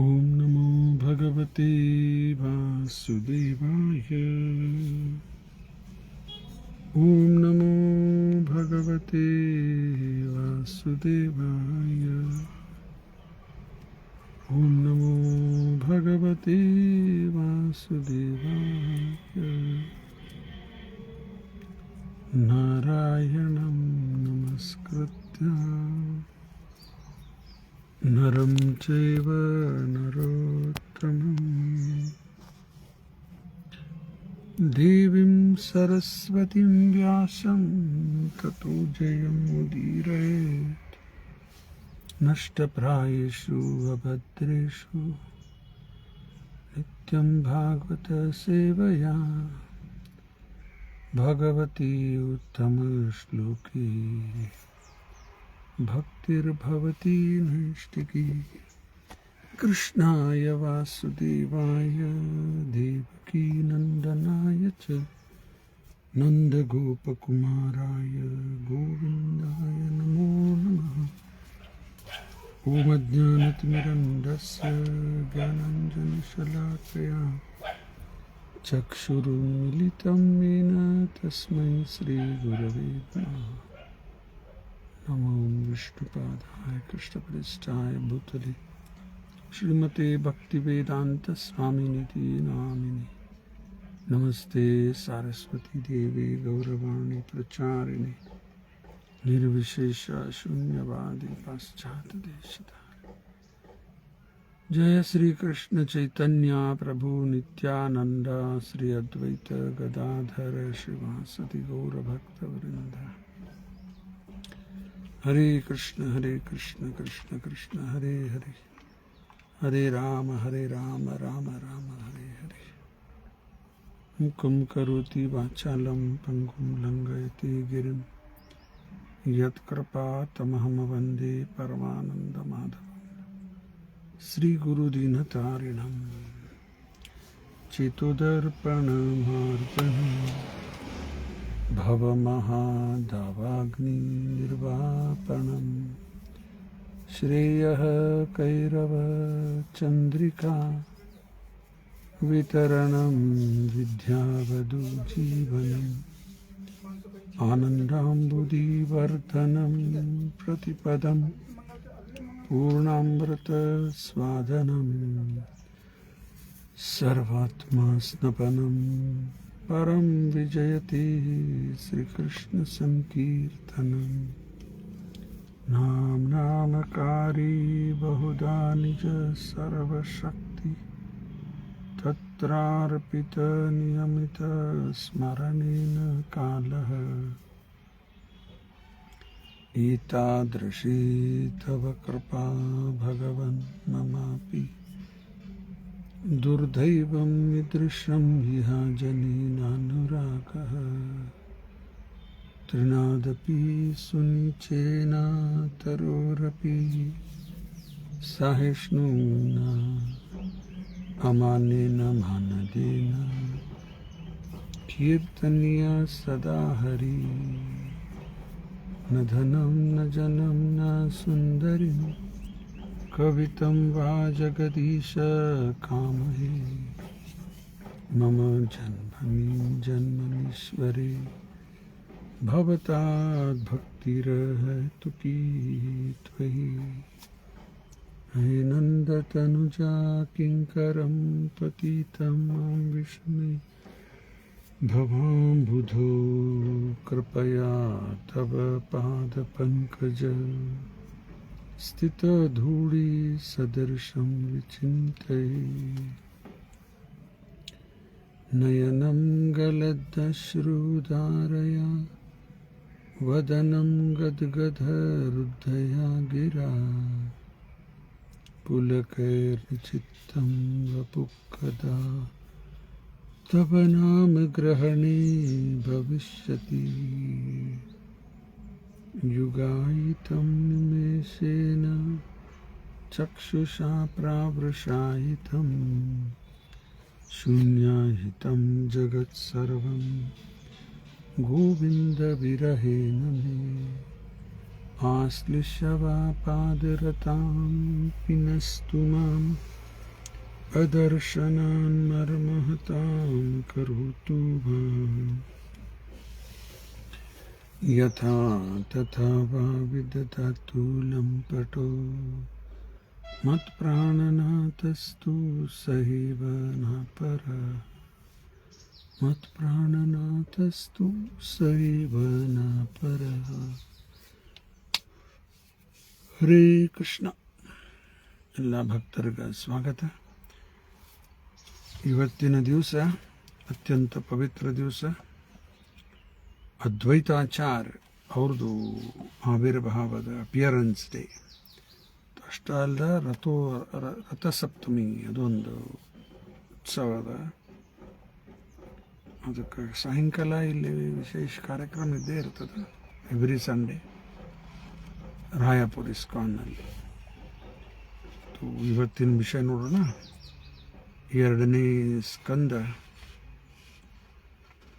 ओम नमो भगवते वासुदेवाय। ओम नमो भगवते वासुदेवाय। ओम नमो भगवते वासुदेवाय। नारायणं नमस्कृत्य नरं चैव नरोत्तमं देवीं सरस्वतीं व्यासं ततो जयमुदीरयेत्। नष्टप्रायेषु अभद्रेषु नित्यं भागवत सेवया भगवती उत्तमश्लोकी भक्तिर्भवती नैष्टिकी। कृष्णाय वासुदेवाय देवकी नंदनाय च नन्दगोपकुमाराय गोविन्दाय नमो नमः। ॐ अज्ञानतिमिरन्धस्य ज्ञानाञ्जनशलाकया चक्षुरुन्मिलितं येन तस्मै श्रीगुरवे नमः। नमो विष्णुपादाय कृष्णप्रेष्ठाय भूतले श्रीमते भक्तिवेदांत स्वामिनिति नामिने। नमस्ते सारस्वती देवी गौरवाणी प्रचारिणे निर्विशेष शून्यवादी पाश्चात्य देशधारिणे। जय श्री कृष्ण चैतन्य प्रभु नित्यानंद श्री अद्वैत गदाधर श्रीवासदि गौर भक्तवृंद। हरे कृष्ण कृष्ण कृष्ण हरे हरे, हरे राम राम राम हरे हरे। मुखं करोति वाचालं पंगुं लंघयति गिरिं यत्कृपातमहं वन्दे परमानन्दमाधवं। श्रीगुरुदीनतारिणं चेतोदर्पणमार्पणम् भवमहादावाग्निर्वापणम् श्रेयः कैरवचन्द्रिका वितरणं विद्यावधू जीवनम् आनन्दाम्बुधिवर्धनं प्रतिपदं पूर्णामृतस्वादनं सर्वात्मस्नपनं परं विजयते श्रीकृष्ण संकीर्तनं। नाम नामकारी बहुधा निज सर्वशक्ति तत्रार्पित नियमित स्मरणेन कालः एतादृशी तव कृपा भगवन् ममापि दुर्दैवं ईदृशं ह्यः जनेनानुरागः। तृणादपि सुनिचेन तरोरपि सहिष्णुना अमानेन मानदेन कीर्तनीय सदा हरि। न धनं न जनं न सुन्दरीं कवितं वा जगदीश कामहे। मम जन्मनीश्वरे भवताद्भक्तिर्हेतुकी त्वयि। हे नन्दतनुजा किङ्करं पतितं मां विस्मये भवाम्बुधो कृपया तव पादपङ्कज स्थितधूळि सदृशं विचिन्तये। नयनं गलदश्रुधारया वदनं गद्गदहृदया गिरा पुलकैर्चित्तं वपुः तव नाम ग्रहणे भविष्यति। युगायितं निमेषेण चक्षुषा प्रावृषायितं शून्यायितं जगत्सर्वं गोविन्दविरहेण मे। आश्लिष्य वा पादरतां पिनस्तु मां अदर्शनान् मर्महतां करोतु माम्। यथा तथा वा विदधातु लम्पटो मत्प्राणनाथस्तु सहैव न परः। मत्प्राणनाथस्तु सहैव न परः। ಹರೇ ಕೃಷ್ಣ. ಎಲ್ಲ ಭಕ್ತರಿಗೆ ಸ್ವಾಗತ. ಇವತ್ತಿನ ದಿವಸ ಅತ್ಯಂತ ಪವಿತ್ರ ದಿವಸ. ಅದ್ವೈತಾಚಾರ್ಯ ಅವ್ರದ್ದು ಆವಿರ್ಭಾವದ ಅಪಿಯರೆನ್ಸ್ ಡೇ. ಅಷ್ಟೇ ಅಲ್ಲದೆ ರಥಸಪ್ತಮಿ ಅದೊಂದು ಉತ್ಸವದ. ಅದಕ್ಕೆ ಸಾಯಂಕಾಲ ಇಲ್ಲಿ ವಿಶೇಷ ಕಾರ್ಯಕ್ರಮ ಇದ್ದೇ ಇರ್ತದೆ ಎವ್ರಿ ಸಂಡೇ ರಾಯಪುರ ಇಸ್ಕಾನ್ನಲ್ಲಿ. ಇವತ್ತಿನ ವಿಷಯ ನೋಡೋಣ. 2ನೇ ಸ್ಕಂದ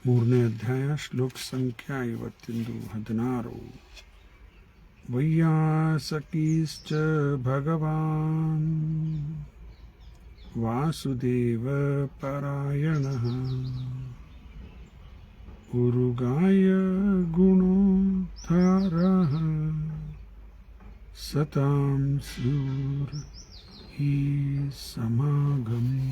3ನೇ ಅಧ್ಯಾಯ ಶ್ಲೋಕ ಸಂಖ್ಯಾ ಇವತ್ತಿಂದು 16. ವೈಯಾಸಕೀಶ್ಚ ಭಗವಾನ್ ವಾಸುದೇವ ಪರಾಯಣಃ ಉರುಗಾಯ ಗುಣೋದ್ಧಾರಃ ಸತಾಂ ಸ್ಯೂರ್ ಹಿ ಸಮಾಗಮೇ.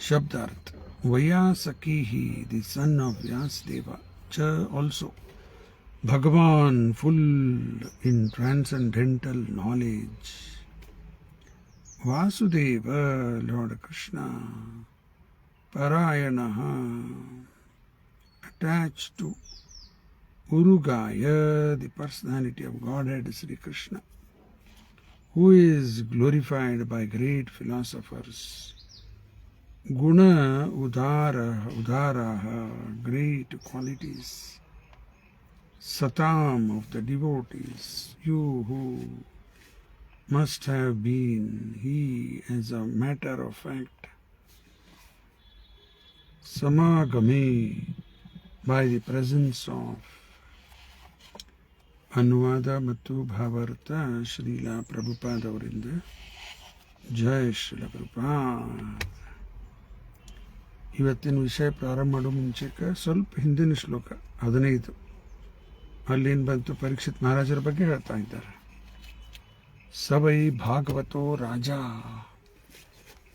ಶಬ್ದಾರ್ಥ. ವೈಯಾಸಕಿ ದಿ ಸನ್ ಆಫ್ ವ್ಯಾಸದೇವ ಚ also Bhagavan full in transcendental knowledge. Vasudeva lord Krishna ಪರಾಯಣಃ attached to Urugaya, the personality of Godhead Sri Krishna, who is glorified by great philosophers. Guna udaraha, great qualities. Satam, of the devotees, you who must have been he as a matter of fact. Samagame, by the presence of. ಅನುವಾದ ಮತ್ತು ಭಾವಾರ್ಥ ಶ್ರೀಲ ಪ್ರಭುಪಾದ ಅವರಿಂದ. ಜಯ ಶ್ರೀಲ ಪ್ರಭುಪಾದ. ಇವತ್ತಿನ ವಿಷಯ ಪ್ರಾರಂಭ ಮಾಡೋ ಮುಂಚೆಗೆ ಸ್ವಲ್ಪ ಹಿಂದಿನ ಶ್ಲೋಕ 15 ಅಲ್ಲೇನು ಬಂತು, ಪರೀಕ್ಷಿತ್ ಮಹಾರಾಜರ ಬಗ್ಗೆ ಹೇಳ್ತಾ ಇದ್ದಾರೆ. ಸವೈ ಭಾಗವತೋ ರಾಜ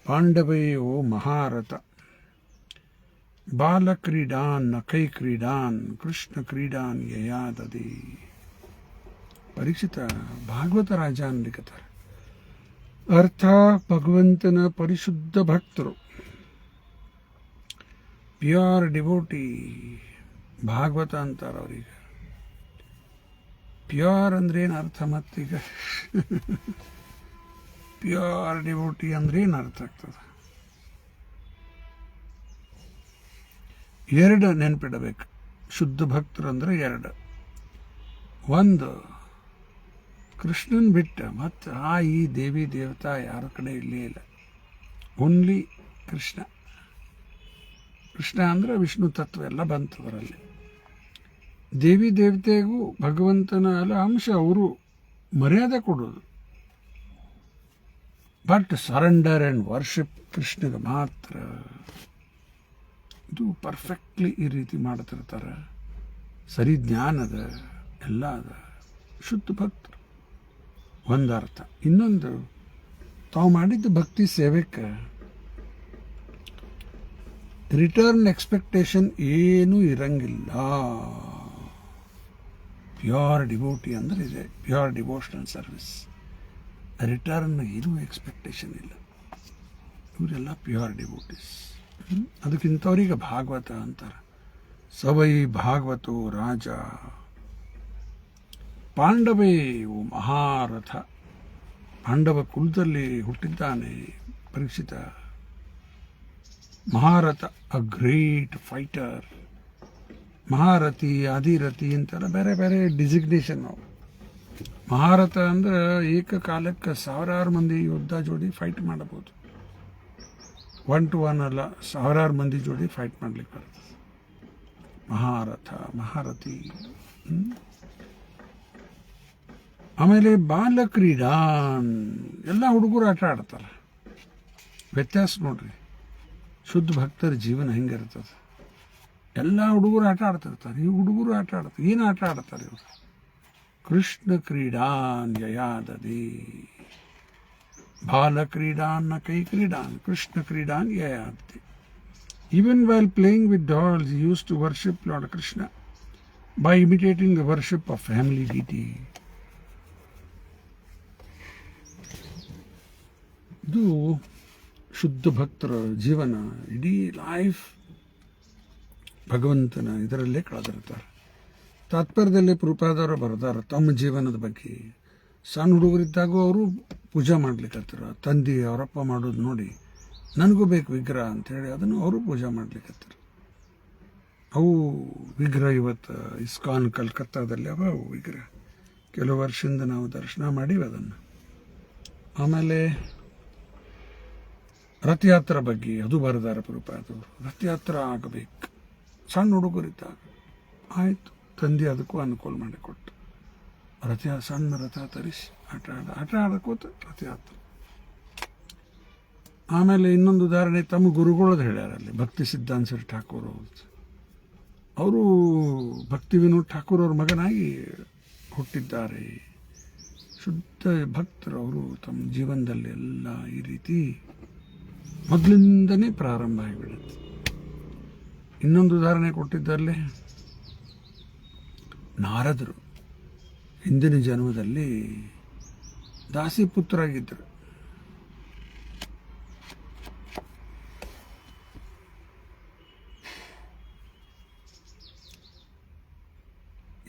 ಪಾಂಡವೇ ಓ ಮಹಾರಥ ಬಾಲಕ್ರೀಡಾನ್ ನಖೈ ಕ್ರೀಡಾನ್ ಕೃಷ್ಣ ಕ್ರೀಡಾನ್ ಯಯಾದದಿ. ಪರೀಕ್ಷಿತ ಭಾಗವತ ರಾಜ ಅನ್ಲಿಕ್ಕತ್ತಾರೆ. ಅರ್ಥ ಭಗವಂತನ ಪರಿಶುದ್ಧ ಭಕ್ತರು, ಪ್ಯೂರ್ ಡಿವೋಟಿ. ಭಾಗವತ ಅಂತಾರೆ ಅವ್ರಿಗೆ. ಪ್ಯೂರ್ ಅಂದ್ರೆ ಏನು ಅರ್ಥ? ಮತ್ತೀಗ ಪ್ಯೂರ್ ಡಿವೋಟಿ ಅಂದ್ರೆ ಏನು ಅರ್ಥ ಆಗ್ತದೆ? 2 ನೆನಪಿಡಬೇಕು. ಶುದ್ಧ ಭಕ್ತರು ಅಂದರೆ 2. ಒಂದು ಕೃಷ್ಣನ್ ಬಿಟ್ಟ ಮತ್ತು ಈ ದೇವಿ ದೇವತಾ ಯಾರ ಕಡೆ ಇಲ್ಲೇ ಇಲ್ಲ. ಓನ್ಲಿ ಕೃಷ್ಣ. ಕೃಷ್ಣ ಅಂದರೆ ವಿಷ್ಣು ತತ್ವ ಎಲ್ಲ ಬಂತವರಲ್ಲಿ. ದೇವಿ ದೇವತೆಗೂ ಭಗವಂತನ ಎಲ್ಲ ಅಂಶ. ಅವರು ಮರ್ಯಾದೆ ಕೊಡೋದು, ಬಟ್ ಸರೆಂಡರ್ ಆ್ಯಂಡ್ ವರ್ಷಿಪ್ ಕೃಷ್ಣಗೆ ಮಾತ್ರ. ಇದು ಪರ್ಫೆಕ್ಟ್ಲಿ ಈ ರೀತಿ ಮಾಡ್ತಿರ್ತಾರೆ. ಸರಿ ಜ್ಞಾನದ ಎಲ್ಲ ಅದ. ಶುದ್ಧ ಭಕ್ತರು ಒಂದು ಅರ್ಥ. ಇನ್ನೊಂದು, ತಾವು ಮಾಡಿದ್ದ ಭಕ್ತಿ ಸೇವೆಕ್ಕೆ ರಿಟರ್ನ್ ಎಕ್ಸ್ಪೆಕ್ಟೇಷನ್ ಏನೂ ಇರಂಗಿಲ್ಲ. ಪ್ಯೂರ್ ಡಿವೋಟಿ ಅಂದರೆ ಇದೆ, ಪ್ಯೂರ್ ಡಿವೋಷನಲ್ ಸರ್ವಿಸ್. ರಿಟರ್ನ್ ಏನೂ ಎಕ್ಸ್ಪೆಕ್ಟೇಷನ್ ಇಲ್ಲ. ಇವರೆಲ್ಲ ಪ್ಯೂರ್ ಡಿವೋಟೀಸ್. ಅದಕ್ಕಿಂತವ್ರಿಗೆ ಭಾಗವತ ಅಂತಾರೆ. ಸವೈ ಭಾಗವತೋ ರಾಜ ಪಾಂಡವೇ ಓ ಮಹಾರಥ. ಪಾಂಡವ ಕುಲದಲ್ಲಿ ಹುಟ್ಟಿದ್ದಾನೆ ಪರೀಕ್ಷಿತ. ಮಹಾರಥ, ಅ ಗ್ರೇಟ್ ಫೈಟರ್. ಮಹಾರಥಿ, ಆದಿರಥಿ ಅಂತೆಲ್ಲ ಬೇರೆ ಬೇರೆ ಡಿಸಿಗ್ನೇಷನ್. ಮಹಾರಥ ಅಂದ್ರೆ ಏಕಕಾಲಕ್ಕೆ 1000 ಮಂದಿ ಯೋಧ ಜೋಡಿ ಫೈಟ್ ಮಾಡಬಹುದು. 1 to 1 ಅಲ್ಲ, 1000 ಮಂದಿ ಜೋಡಿ ಫೈಟ್ ಮಾಡ್ಲಿಕ್ಕೆ ಬರ್ತದೆ. ಮಹಾರಥ, ಮಹಾರಥಿ. ಆಮೇಲೆ ಬಾಲಕ್ರೀಡಾನ್, ಎಲ್ಲ ಹುಡುಗರು ಆಟ ಆಡ್ತಾರೆ. ವ್ಯತ್ಯಾಸ ನೋಡ್ರಿ, ಶುದ್ಧ ಭಕ್ತರ ಜೀವನ ಹೆಂಗಿರ್ತದೆ. ಎಲ್ಲ ಹುಡುಗರು ಆಟ ಆಡ್ತಿರ್ತಾರೆ, ಈ ಹುಡುಗರು ಆಟ ಆಡ್ತಾರೆ. ಏನು ಆಟ ಆಡ್ತಾರೆ ಇವರು? ಕೃಷ್ಣ ಕ್ರೀಡಾನ್ ಯಯಾದದಿ, ಬಾಲಕ್ರೀಡಾನ್ ನ ಕೈ ಕ್ರೀಡಾನ್, Krishna ಕ್ರೀಡಾನ್ ಯಯಾದದಿ. Even while playing with dolls, he used to worship Lord Krishna by imitating the worship of family deity. ಇದು ಶುದ್ಧ ಭಕ್ತರ ಜೀವನ. ಇಡೀ ಲೈಫ್ ಭಗವಂತನ ಇದರಲ್ಲೇ ಕಳೆದಿರ್ತಾರೆ. ತಾತ್ಪರ್ಯದಲ್ಲಿ ಪ್ರಭುಪಾದವರು ಬರೆದಾರೆ ತಮ್ಮ ಜೀವನದ ಬಗ್ಗೆ. ಸಣ್ಣ ಹುಡುಗರಿದ್ದಾಗೂ ಅವರು ಪೂಜೆ ಮಾಡ್ಲಿಕ್ಕತ್ತಾರ. ತಂದೆ ಅವರಪ್ಪ ಮಾಡೋದು ನೋಡಿ ನನಗೂ ಬೇಕು ವಿಗ್ರಹ ಅಂಥೇಳಿ ಅದನ್ನು ಅವರು ಪೂಜೆ ಮಾಡ್ಲಿಕ್ಕತ್ತಾರ. ಅವು ವಿಗ್ರಹ ಇವತ್ತು ಇಸ್ಕಾನ್ ಕಲ್ಕತ್ತಾದಲ್ಲಿ ಅವ ವಿಗ್ರಹ. ಕೆಲವು ವರ್ಷದಿಂದ ನಾವು ದರ್ಶನ ಮಾಡೀವಿ ಅದನ್ನು. ಆಮೇಲೆ ರಥಯಾತ್ರೆ ಬಗ್ಗೆ ಅದು ಬರೆದಾರೆ ಪ್ರಭುಪಾದವರು. ರಥಯಾತ್ರೆ ಆಗಬೇಕು ಸಣ್ಣ ಹುಡುಗರಿದ್ದಾಗ. ಆಯಿತು, ತಂದೆ ಅದಕ್ಕೂ ಅನುಕೂಲ ಮಾಡಿಕೊಟ್ಟು ಸಣ್ಣ ರಥ ತರಿಸಿ ಆಟ ಆಡಕೋತ ರಥಯಾತ್ರೆ. ಆಮೇಲೆ ಇನ್ನೊಂದು ಉದಾಹರಣೆ ತಮ್ಮ ಗುರುಗಳದ್ದು ಹೇಳ್ಯಾರ ಅಲ್ಲಿ, ಭಕ್ತಿ ಸಿದ್ಧಾಂತ ಸರ್ ಠಾಕೂರ್ ಅವರು ಭಕ್ತಿ ವಿನೋದ್ ಠಾಕೂರ್ ಅವ್ರ ಮಗನಾಗಿ ಹುಟ್ಟಿದ್ದಾರೆ. ಶುದ್ಧ ಭಕ್ತರು ಅವರು ತಮ್ಮ ಜೀವನದಲ್ಲಿ ಎಲ್ಲ ಈ ರೀತಿ ಮೊದಲಿಂದನೇ ಪ್ರಾರಂಭ ಆಗಿಬಿಡುತ್ತೆ. ಇನ್ನೊಂದು ಉದಾಹರಣೆ ಕೊಟ್ಟಿದ್ದಲ್ಲೇ ನಾರದರು ಹಿಂದಿನ ಜನ್ಮದಲ್ಲಿ ದಾಸಿ ಪುತ್ರರಾಗಿದ್ದರು.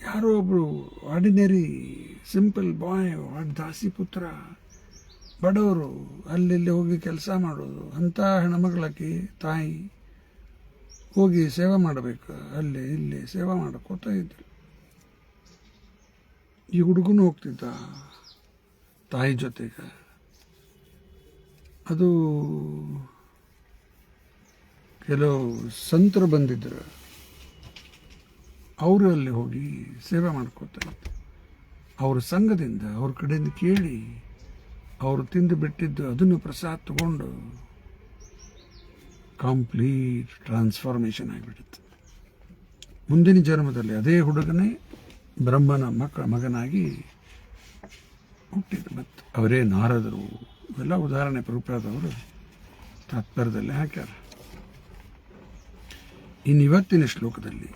ಯಾರೋ ಒಬ್ರು ಆರ್ಡಿನರಿ ಸಿಂಪಲ್ ಬಾಯ್, ದಾಸಿ ಪುತ್ರ, ಬಡವರು, ಅಲ್ಲಿ ಹೋಗಿ ಕೆಲಸ ಮಾಡೋದು. ಅಂಥ ಹೆಣ್ಮಗಳಾಕಿ ತಾಯಿ ಹೋಗಿ ಸೇವೆ ಮಾಡಬೇಕು, ಅಲ್ಲಿ ಇಲ್ಲಿ ಸೇವೆ ಮಾಡ್ಕೋತ ಇದ್ರು. ಈ ಹುಡುಗನು ಹೋಗ್ತಿದ್ದ ತಾಯಿ ಜೊತೆಗೆ. ಅದು ಕೆಲವು ಸಂತರು ಬಂದಿದ್ರು, ಅವರು ಅಲ್ಲಿ ಹೋಗಿ ಸೇವೆ ಮಾಡ್ಕೋತಾ ಇದ್ರು. ಅವ್ರ ಸಂಘದಿಂದ ಅವ್ರ ಕಡೆಯಿಂದ ಕೇಳಿ ಅವರು ತಿಂದು ಬಿಟ್ಟಿದ್ದು ಅದನ್ನು ಪ್ರಸಾದ ತಗೊಂಡು ಕಂಪ್ಲೀಟ್ ಟ್ರಾನ್ಸ್ಫಾರ್ಮೇಷನ್ ಆಗಿಬಿಡುತ್ತೆ. ಮುಂದಿನ ಜನ್ಮದಲ್ಲಿ ಅದೇ ಹುಡುಗನೇ ಬ್ರಹ್ಮನ ಮಗನಾಗಿ ಹುಟ್ಟಿದ್ರು. ಮತ್ತು ಅವರೇ ನಾರದರು. ಇವೆಲ್ಲ ಉದಾಹರಣೆ ಪ್ರಭುಪಾದವರು ತಾತ್ಪರ್ಯದಲ್ಲಿ ಹಾಕ್ಯಾರ. ಇನ್ನು ಇವತ್ತಿನ ಶ್ಲೋಕದಲ್ಲಿ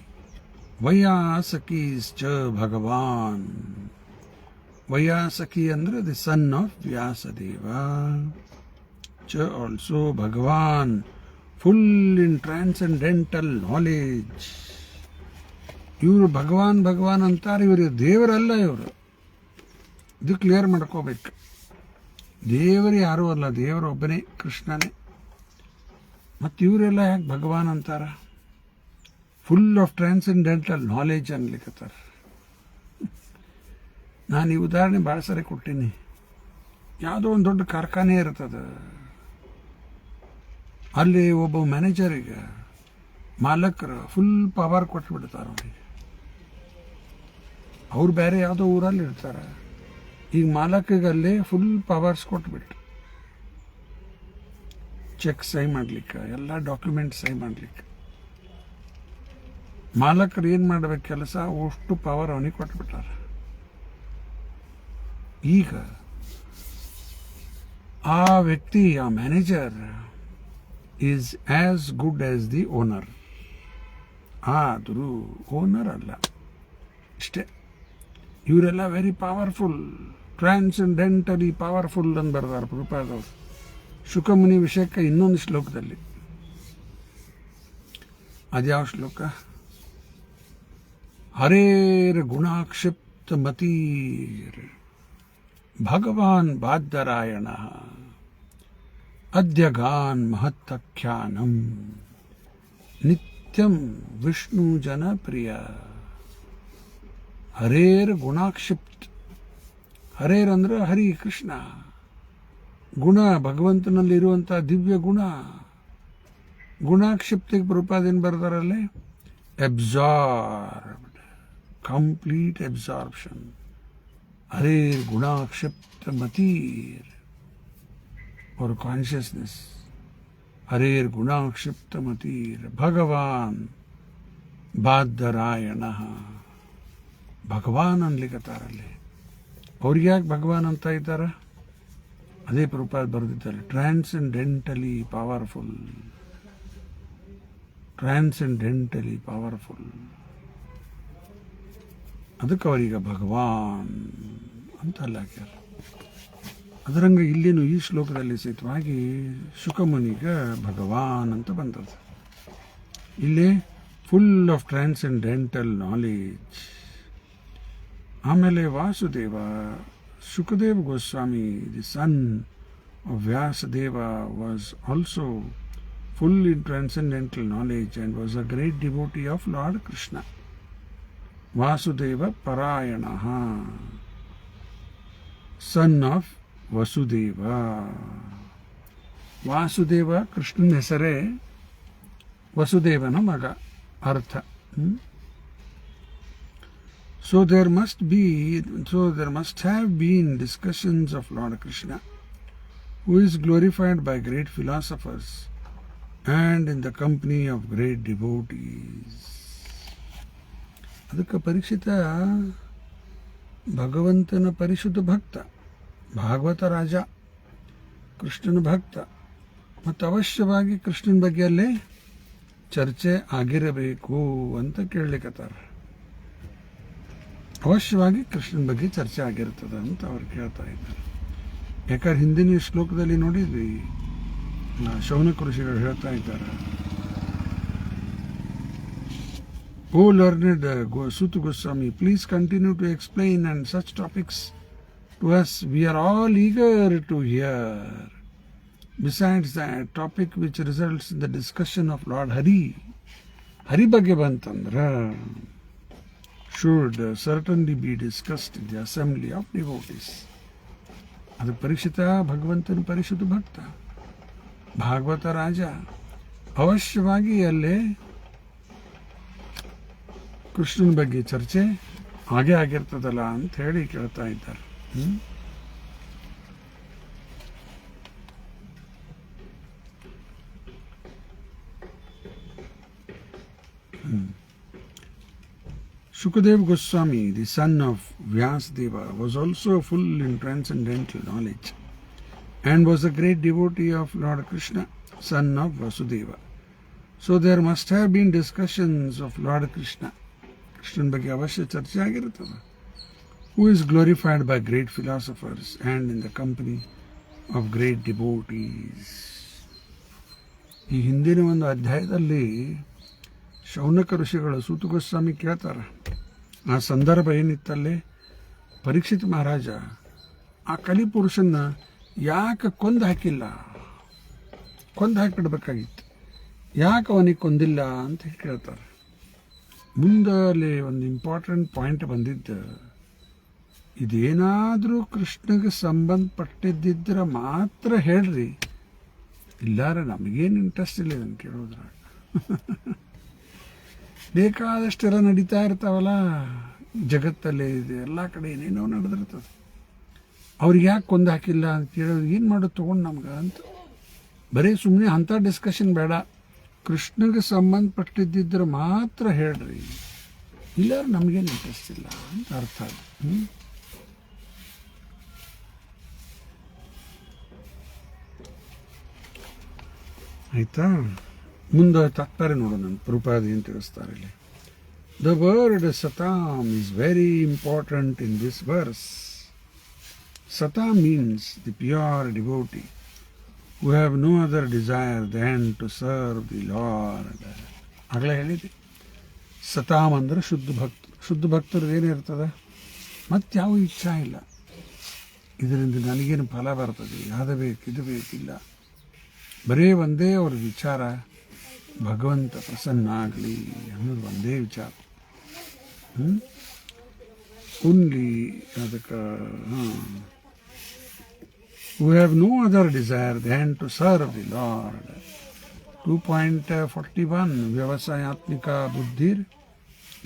ವೈಯಾಸಕೀಶ್ಚ ಭಗವಾನ್. ವೈಯಾಸಕಿ ಅಂದರೆ ದಿ ಸನ್ ಆಫ್ ವ್ಯಾಸದೇವ. ಚ also Bhagavan, full in transcendental knowledge. ಇವರು ಭಗವಾನ್ ಭಗವಾನ್ ಅಂತಾರೆ, ಇವರು ದೇವರಲ್ಲ. ಇವರು ಇದು ಕ್ಲಿಯರ್ ಮಾಡ್ಕೋಬೇಕು. ದೇವರು ಯಾರೂ ಅಲ್ಲ, ದೇವರು ಒಬ್ಬನೇ, ಕೃಷ್ಣನೇ. ಮತ್ತು ಇವರೆಲ್ಲ ಯಾಕೆ ಭಗವಾನ್ ಅಂತಾರ? ಫುಲ್ ಆಫ್ ಟ್ರಾನ್ಸೆಂಡೆಂಟಲ್ ನಾಲೆಜ್ ಅನ್ಲಿಕ್ಕತ್ತಾರ. ನಾನು ಈ ಉದಾಹರಣೆ ಭಾಳ ಸರಿ ಕೊಟ್ಟೀನಿ. ಯಾವುದೋ ಒಂದು ದೊಡ್ಡ ಕಾರ್ಖಾನೆ ಇರ್ತದೆ, ಅಲ್ಲಿ ಒಬ್ಬ ಮ್ಯಾನೇಜರಿಗೆ ಮಾಲಕರು ಫುಲ್ ಪವರ್ ಕೊಟ್ಬಿಡ್ತಾರೆ ಅವರಿಗೆ. ಅವ್ರು ಬೇರೆ ಯಾವುದೋ ಊರಲ್ಲಿ ಇರ್ತಾರೆ. ಈಗ ಮಾಲಕಿಗೆ ಅಲ್ಲಿ ಫುಲ್ ಪವರ್ಸ್ ಕೊಟ್ಬಿಟ್ಟು ಚೆಕ್ ಸಹಿ ಮಾಡ್ಲಿಕ್ಕೆ, ಎಲ್ಲ ಡಾಕ್ಯುಮೆಂಟ್ ಸಹಿ ಮಾಡ್ಲಿಕ್ಕೆ. ಮಾಲಕರು ಏನು ಮಾಡ್ಬೇಕು ಕೆಲಸ, ಅಷ್ಟು ಪವರ್ ಅವನಿಗೆ ಕೊಟ್ಬಿಟ್ಟಾರೆ. ಈಗ ಆ ವ್ಯಕ್ತಿ, ಆ manager is as good as the owner. ಆದರೂ ಓನರ್ ಅಲ್ಲ, ಇಷ್ಟೇ. ಇವರೆಲ್ಲ ವೆರಿ ಪವರ್ಫುಲ್, ಟ್ರಾನ್ಸೆಂಡೆಂಟಲಿ ಪವರ್ಫುಲ್ ಅಂತ ಬರ್ತಾರೆ ಪ್ರಭುಪಾದವರು ಶುಕಮುನಿ ವಿಷಯಕ್ಕೆ ಇನ್ನೊಂದು ಶ್ಲೋಕದಲ್ಲಿ. ಅದ್ಯಾವ ಶ್ಲೋಕ? ಹರೇರ್ ಗುಣಾಕ್ಷಿಪ್ತ ಮತೀರ್ ಭಗವಾನ್ ಬಾದ್ದರಾಯಣ ಅದ್ಯಗಾನ್ ಮಹತ್ತಖ್ಯಾನಂ ನಿತ್ಯಂ ವಿಷ್ಣು ಜನಪ್ರಿಯ. ಹರೇರ್ ಗುಣಾಕ್ಷಿಪ್ತ. ಹರೇರ್ ಅಂದ್ರೆ ಹರಿ ಕೃಷ್ಣ. ಗುಣ, ಭಗವಂತನಲ್ಲಿರುವಂಥ ದಿವ್ಯ ಗುಣ. ಗುಣಾಕ್ಷಿಪ್ತಿಗೆ ಪ್ರಭುಪಾದೇನು ಬರ್ದಾರಲ್ಲಿ? Absorbed, complete absorption. Hare Guna Kshipta Matir, or consciousness. Hare Guna Kshipta Matir, Bhagavan Badarayana. ಭಗವಾನ್ ಅನ್ಲಿಕ್ಕತ್ತಾರಲ್ಲಿ. ಅವ್ರಿಗೆ ಯಾಕೆ ಭಗವಾನ್ ಅಂತ ಇದ್ದಾರೆ? ಅದೇ ಪ್ರಭುಪಾದ ಬರೆದಿದ್ದಾರೆ, ಟ್ರಾನ್ಸೆಂಡೆಂಟಲಿ ಪವರ್ಫುಲ್, ಟ್ರಾನ್ಸೆಂಡೆಂಟಲಿ ಪವರ್ಫುಲ್. ಅದಕ್ಕೆ ಅವರೀಗ ಭಗವಾನ್ ಅಂತ ಅಲ್ಲಿ ಹಾಕ್ಯಾರ. ಅದರಂಗ ಇಲ್ಲಿನೂ ಈ ಶ್ಲೋಕದಲ್ಲಿ ಸಹಿತವಾಗಿ ಶುಕಮುನಿಗೆ ಭಗವಾನ್ ಅಂತ ಬಂದದ. ಇಲ್ಲಿ ಫುಲ್ ಆಫ್ ಟ್ರಾನ್ಸೆಂಡೆಂಟಲ್ ನಾಲೆಜ್. ಆಮೇಲೆ Vasudeva, Shukadeva Goswami, the son of Vyasadeva, was also full in transcendental knowledge and was a great devotee of Lord Krishna. Vasudeva Parayanaha, son of Vasudeva. Vasudeva, Krishnan ಹೆಸರೇ, ವಸುದೇವನ ಮಗ ಅರ್ಥ. So there must have been discussions of Lord Krishna, who is glorified by great philosophers and in the company of great devotees. ಅದಕ್ಕೆ ಪರೀಕ್ಷಿತ ಭಗವಂತನ ಪರಿಶುದ್ಧ ಭಕ್ತ, ಭಾಗವತ ರಾಜ, ಕೃಷ್ಣನ ಭಕ್ತ, ಮತ್ತು ಅವಶ್ಯವಾಗಿ ಕೃಷ್ಣನ ಬಗ್ಗೆ ಅಲ್ಲೇ ಚರ್ಚೆ ಆಗಿರಬೇಕು ಅಂತ ಕೇಳಲಿಕ್ಕತ್ತಾರ. ಅವಶ್ಯವಾಗಿ ಕೃಷ್ಣನ ಬಗ್ಗೆ ಚರ್ಚೆ ಆಗಿರ್ತದೆ ಅಂತ ಅವ್ರು ಕೇಳ್ತಾ ಇದ್ದಾರೆ. ಯಾಕಂದ್ರೆ ಹಿಂದಿನ ಶ್ಲೋಕದಲ್ಲಿ ನೋಡಿದ್ವಿ, ಶೌನಕ ಋಷಿಗಳು ಹೇಳ್ತಾ ಇದ್ದಾರೆ, ಓ learned Suta Goswami, please continue to explain and such topics to us. We are all eager to hear. Besides that topic which results in the discussion of Lord Hari, Hari ಬಗ್ಗೆ ಬಂತಂದ್ರೆ should certainly be discussed in the assembly of devotees. ಅದು ಪರೀಕ್ಷಿತ ಭಗವಂತನ ಪರಿಶುದ್ಧ ಭಕ್ತ, ಭಾಗವತ ರಾಜ, ಅವಶ್ಯವಾಗಿ ಅಲ್ಲೇ ಕೃಷ್ಣನ ಬಗ್ಗೆ ಚರ್ಚೆ ಹಾಗೆ ಆಗಿರ್ತದಲ್ಲ ಅಂತ ಹೇಳಿ ಕೇಳ್ತಾ ಇದ್ದಾರೆ. Shukadeva Goswami, the son of Vyasadeva, was also full in transcendental knowledge and was a great devotee of Lord Krishna, son of Vasudeva. So there must have been discussions of Lord Krishna, Krishnan ಬಗ್ಗೆ ಅವಶ್ಯ ಚರ್ಚೆ ಆಗಿರುತ್ತದೆ, who is glorified by great philosophers and in the company of great devotees. ಈ ಹಿಂದಿನ ಒಂದು ಅಧ್ಯಾಯದಲ್ಲಿ ಶೌನಕ ಋಷಿಗಳು ಸೂತ ಗೋಸ್ವಾಮಿ ಕೇಳ್ತಾರೆ. ಆ ಸಂದರ್ಭ ಏನಿತ್ತಲ್ಲಿ, ಪರೀಕ್ಷಿತ ಮಹಾರಾಜ ಆ ಕಲಿಪುರುಷನ್ನ ಯಾಕೆ ಕೊಂದು ಹಾಕಿಬಿಡ್ಬೇಕಾಗಿತ್ತು, ಯಾಕೆ ಅವನಿಗೆ ಕೊಂದಿಲ್ಲ ಅಂತ ಕೇಳ್ತಾರೆ. ಮುಂದಲ್ಲಿ ಒಂದು ಇಂಪಾರ್ಟೆಂಟ್ ಪಾಯಿಂಟ್ ಬಂದಿದ್ದು, ಇದೇನಾದರೂ ಕೃಷ್ಣಗೆ ಸಂಬಂಧಪಟ್ಟಿದ್ದಿದ್ರೆ ಮಾತ್ರ ಹೇಳ್ರಿ, ಇಲ್ಲಾರ ನಮಗೇನು ಇಂಟ್ರೆಸ್ಟ್ ಇಲ್ಲ ಇದನ್ನು ಕೇಳೋದ್ರಾಗ. ಬೇಕಾದಷ್ಟೆಲ್ಲ ನಡೀತಾ ಇರ್ತಾವಲ್ಲ ಜಗತ್ತಲ್ಲಿ, ಇದೆ ಎಲ್ಲ ಕಡೆ ಏನೇನೋ ನಡೆದಿರ್ತದೆ. ಅವ್ರಿಗೆ ಯಾಕೆ ಕೊಂದು ಹಾಕಿಲ್ಲ ಅಂತ ಕೇಳೋದು, ಏನು ಮಾಡೋದು ತೊಗೊಂಡು ನಮ್ಗೆ ಅಂತ. ಬರೀ ಸುಮ್ಮನೆ ಅಂಥ ಡಿಸ್ಕಷನ್ ಬೇಡ, ಕೃಷ್ಣಗೆ ಸಂಬಂಧಪಟ್ಟಿದ್ದಿದ್ರೆ ಮಾತ್ರ ಹೇಳ್ರಿ, ಇಲ್ಲ ನಮಗೇನು ಇಂಟ್ರೆಸ್ಟ್ ಇಲ್ಲ ಅಂತ ಅರ್ಥ. ಆಯಿತಾ? ಮುಂದೆ ತಾತ್ಪರ್ಯ ನೋಡೋಣ, ಪ್ರಭುಪಾದ ಏನು ತಿಳಿಸ್ತಾರೆ ಇಲ್ಲಿ. The word satam is very important in this verse. Sata means the pure devotee who have no other desire than to serve the Lord. ಆಗಲೇ ಹೇಳಿದೆ, ಸತಾಮ್ ಅಂದರೆ ಶುದ್ಧ ಭಕ್ತರು. ಶುದ್ಧ ಭಕ್ತರು ಏನಿರ್ತದೆ, ಮತ್ತಾವ ಇಚ್ಛಾ ಇಲ್ಲ, ಇದರಿಂದ ನನಗೇನು ಫಲ ಬರ್ತದೆ, ಅದು ಬೇಕು ಇದು ಬೇಕಿಲ್ಲ, ಬರೀ ಒಂದೇ ಅವ್ರ ವಿಚಾರ ಭಗವಂತ ಪ್ರಸನ್ನ ಆಗಲಿ ಅನ್ನೋದು ಒಂದೇ ವಿಚಾರ. ಓನ್ಲಿ ಅದಕ್ಕೆ who have no other desire than to serve the Lord. 2.41 ವ್ಯವಸಾಯಾತ್ಮಿಕ ಬುದ್ಧಿರ್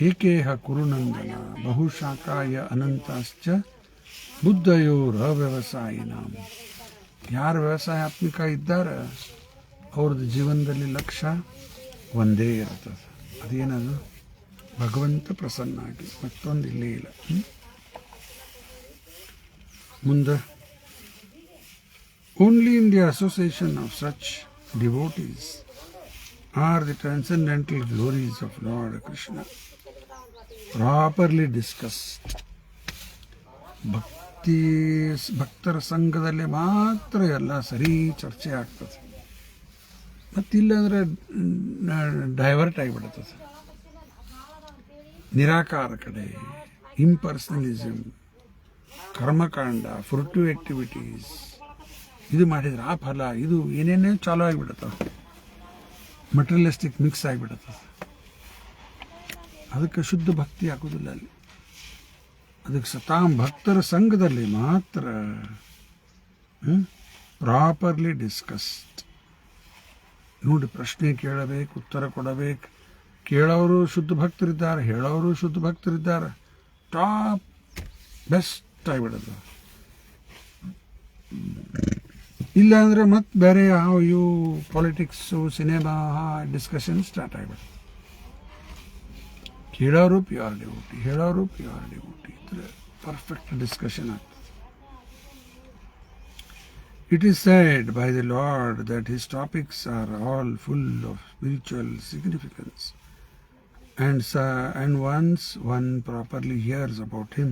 ಏಕೇಹ ಕುರುನಂದನ ಬಹುಶಾಖಾಯ ಅನಂತಾಶ್ಚ ಬುದ್ಧಯೋರ ವ್ಯವಸಾಯಿನ, ಯಾರು ವ್ಯವಸಾಯಾತ್ಮಿಕ ಇದ್ದಾರೆ ಅವ್ರದ್ದು ಜೀವನದಲ್ಲಿ ಲಕ್ಷ್ಯ ಒಂದೇ ಇರ್ತದೆ. ಅದೇನದು? ಭಗವಂತ ಪ್ರಸನ್ನ ಆಗಿ, ಮತ್ತೊಂದು ಇಲ್ಲೇ ಇಲ್ಲ. ಮುಂದೆ only in the association of such devotees R the transcendental glories of lord Krishna properly discussed. ಭಕ್ತರ ಸಂಘದಲ್ಲಿ ಮಾತ್ರ ಎಲ್ಲ ಸರಿ ಚರ್ಚೆ ಆಗ್ತದೆ, ಮತ್ತಿಲ್ಲಾಂದ್ರೆ ಡೈವರ್ಟ್ ಆಗಿಬಿಡ್ತದೆ. ನಿರಾಕಾರ ಕಡೆ, ಇಂಪರ್ಸನಲಿಸಮ್, ಕರ್ಮಕಾಂಡ, ಫ್ರುಟಿವ್ ಆಕ್ಟಿವಿಟೀಸ್, ಇದು ಮಾಡಿದ್ರೆ ಆ ಫಲ, ಇದು ಏನೇನೇ ಚಾಲೂ ಆಗಿಬಿಡುತ್ತವೆ. Materialistic mix ಆಗಿಬಿಡುತ್ತದೆ. ಅದಕ್ಕೆ ಶುದ್ಧ ಭಕ್ತಿ ಆಗೋದಿಲ್ಲ ಅಲ್ಲಿ. ಅದಕ್ಕೆ ಸತಾಂ ಭಕ್ತರ ಸಂಘದಲ್ಲಿ ಮಾತ್ರ ಪ್ರಾಪರ್ಲಿ ಡಿಸ್ಕಸ್ಡ್. ನೋಡಿ, ಪ್ರಶ್ನೆ ಕೇಳಬೇಕು, ಉತ್ತರ ಕೊಡಬೇಕು. ಕೇಳೋರು ಶುದ್ಧ ಭಕ್ತರಿದ್ದಾರೆ, ಹೇಳೋರು ಶುದ್ಧ ಭಕ್ತರಿದ್ದಾರೆ. Top best ಆಗಿಬಿಡೋದು. ಇಲ್ಲಾಂದರೆ ಮತ್ತೆ ಬೇರೆ ಇವು ಪಾಲಿಟಿಕ್ಸು, ಸಿನಿಮಾ ಡಿಸ್ಕಷನ್ ಸ್ಟಾರ್ಟ್ ಆಗಿಬಿಡುತ್ತೆ. ಕೇಳೋರು ಪ್ಯೂರ್ ಡಿವೋಟಿ, ಹೇಳೋರು ಪ್ಯೂರ್ ಡಿವೋಟಿ ಇದ್ರೆ ಪರ್ಫೆಕ್ಟ್ ಡಿಸ್ಕಷನ್ ಆಗ್ತದೆ. It is said by the Lord that his topics are all full of spiritual significance, and once one properly hears about him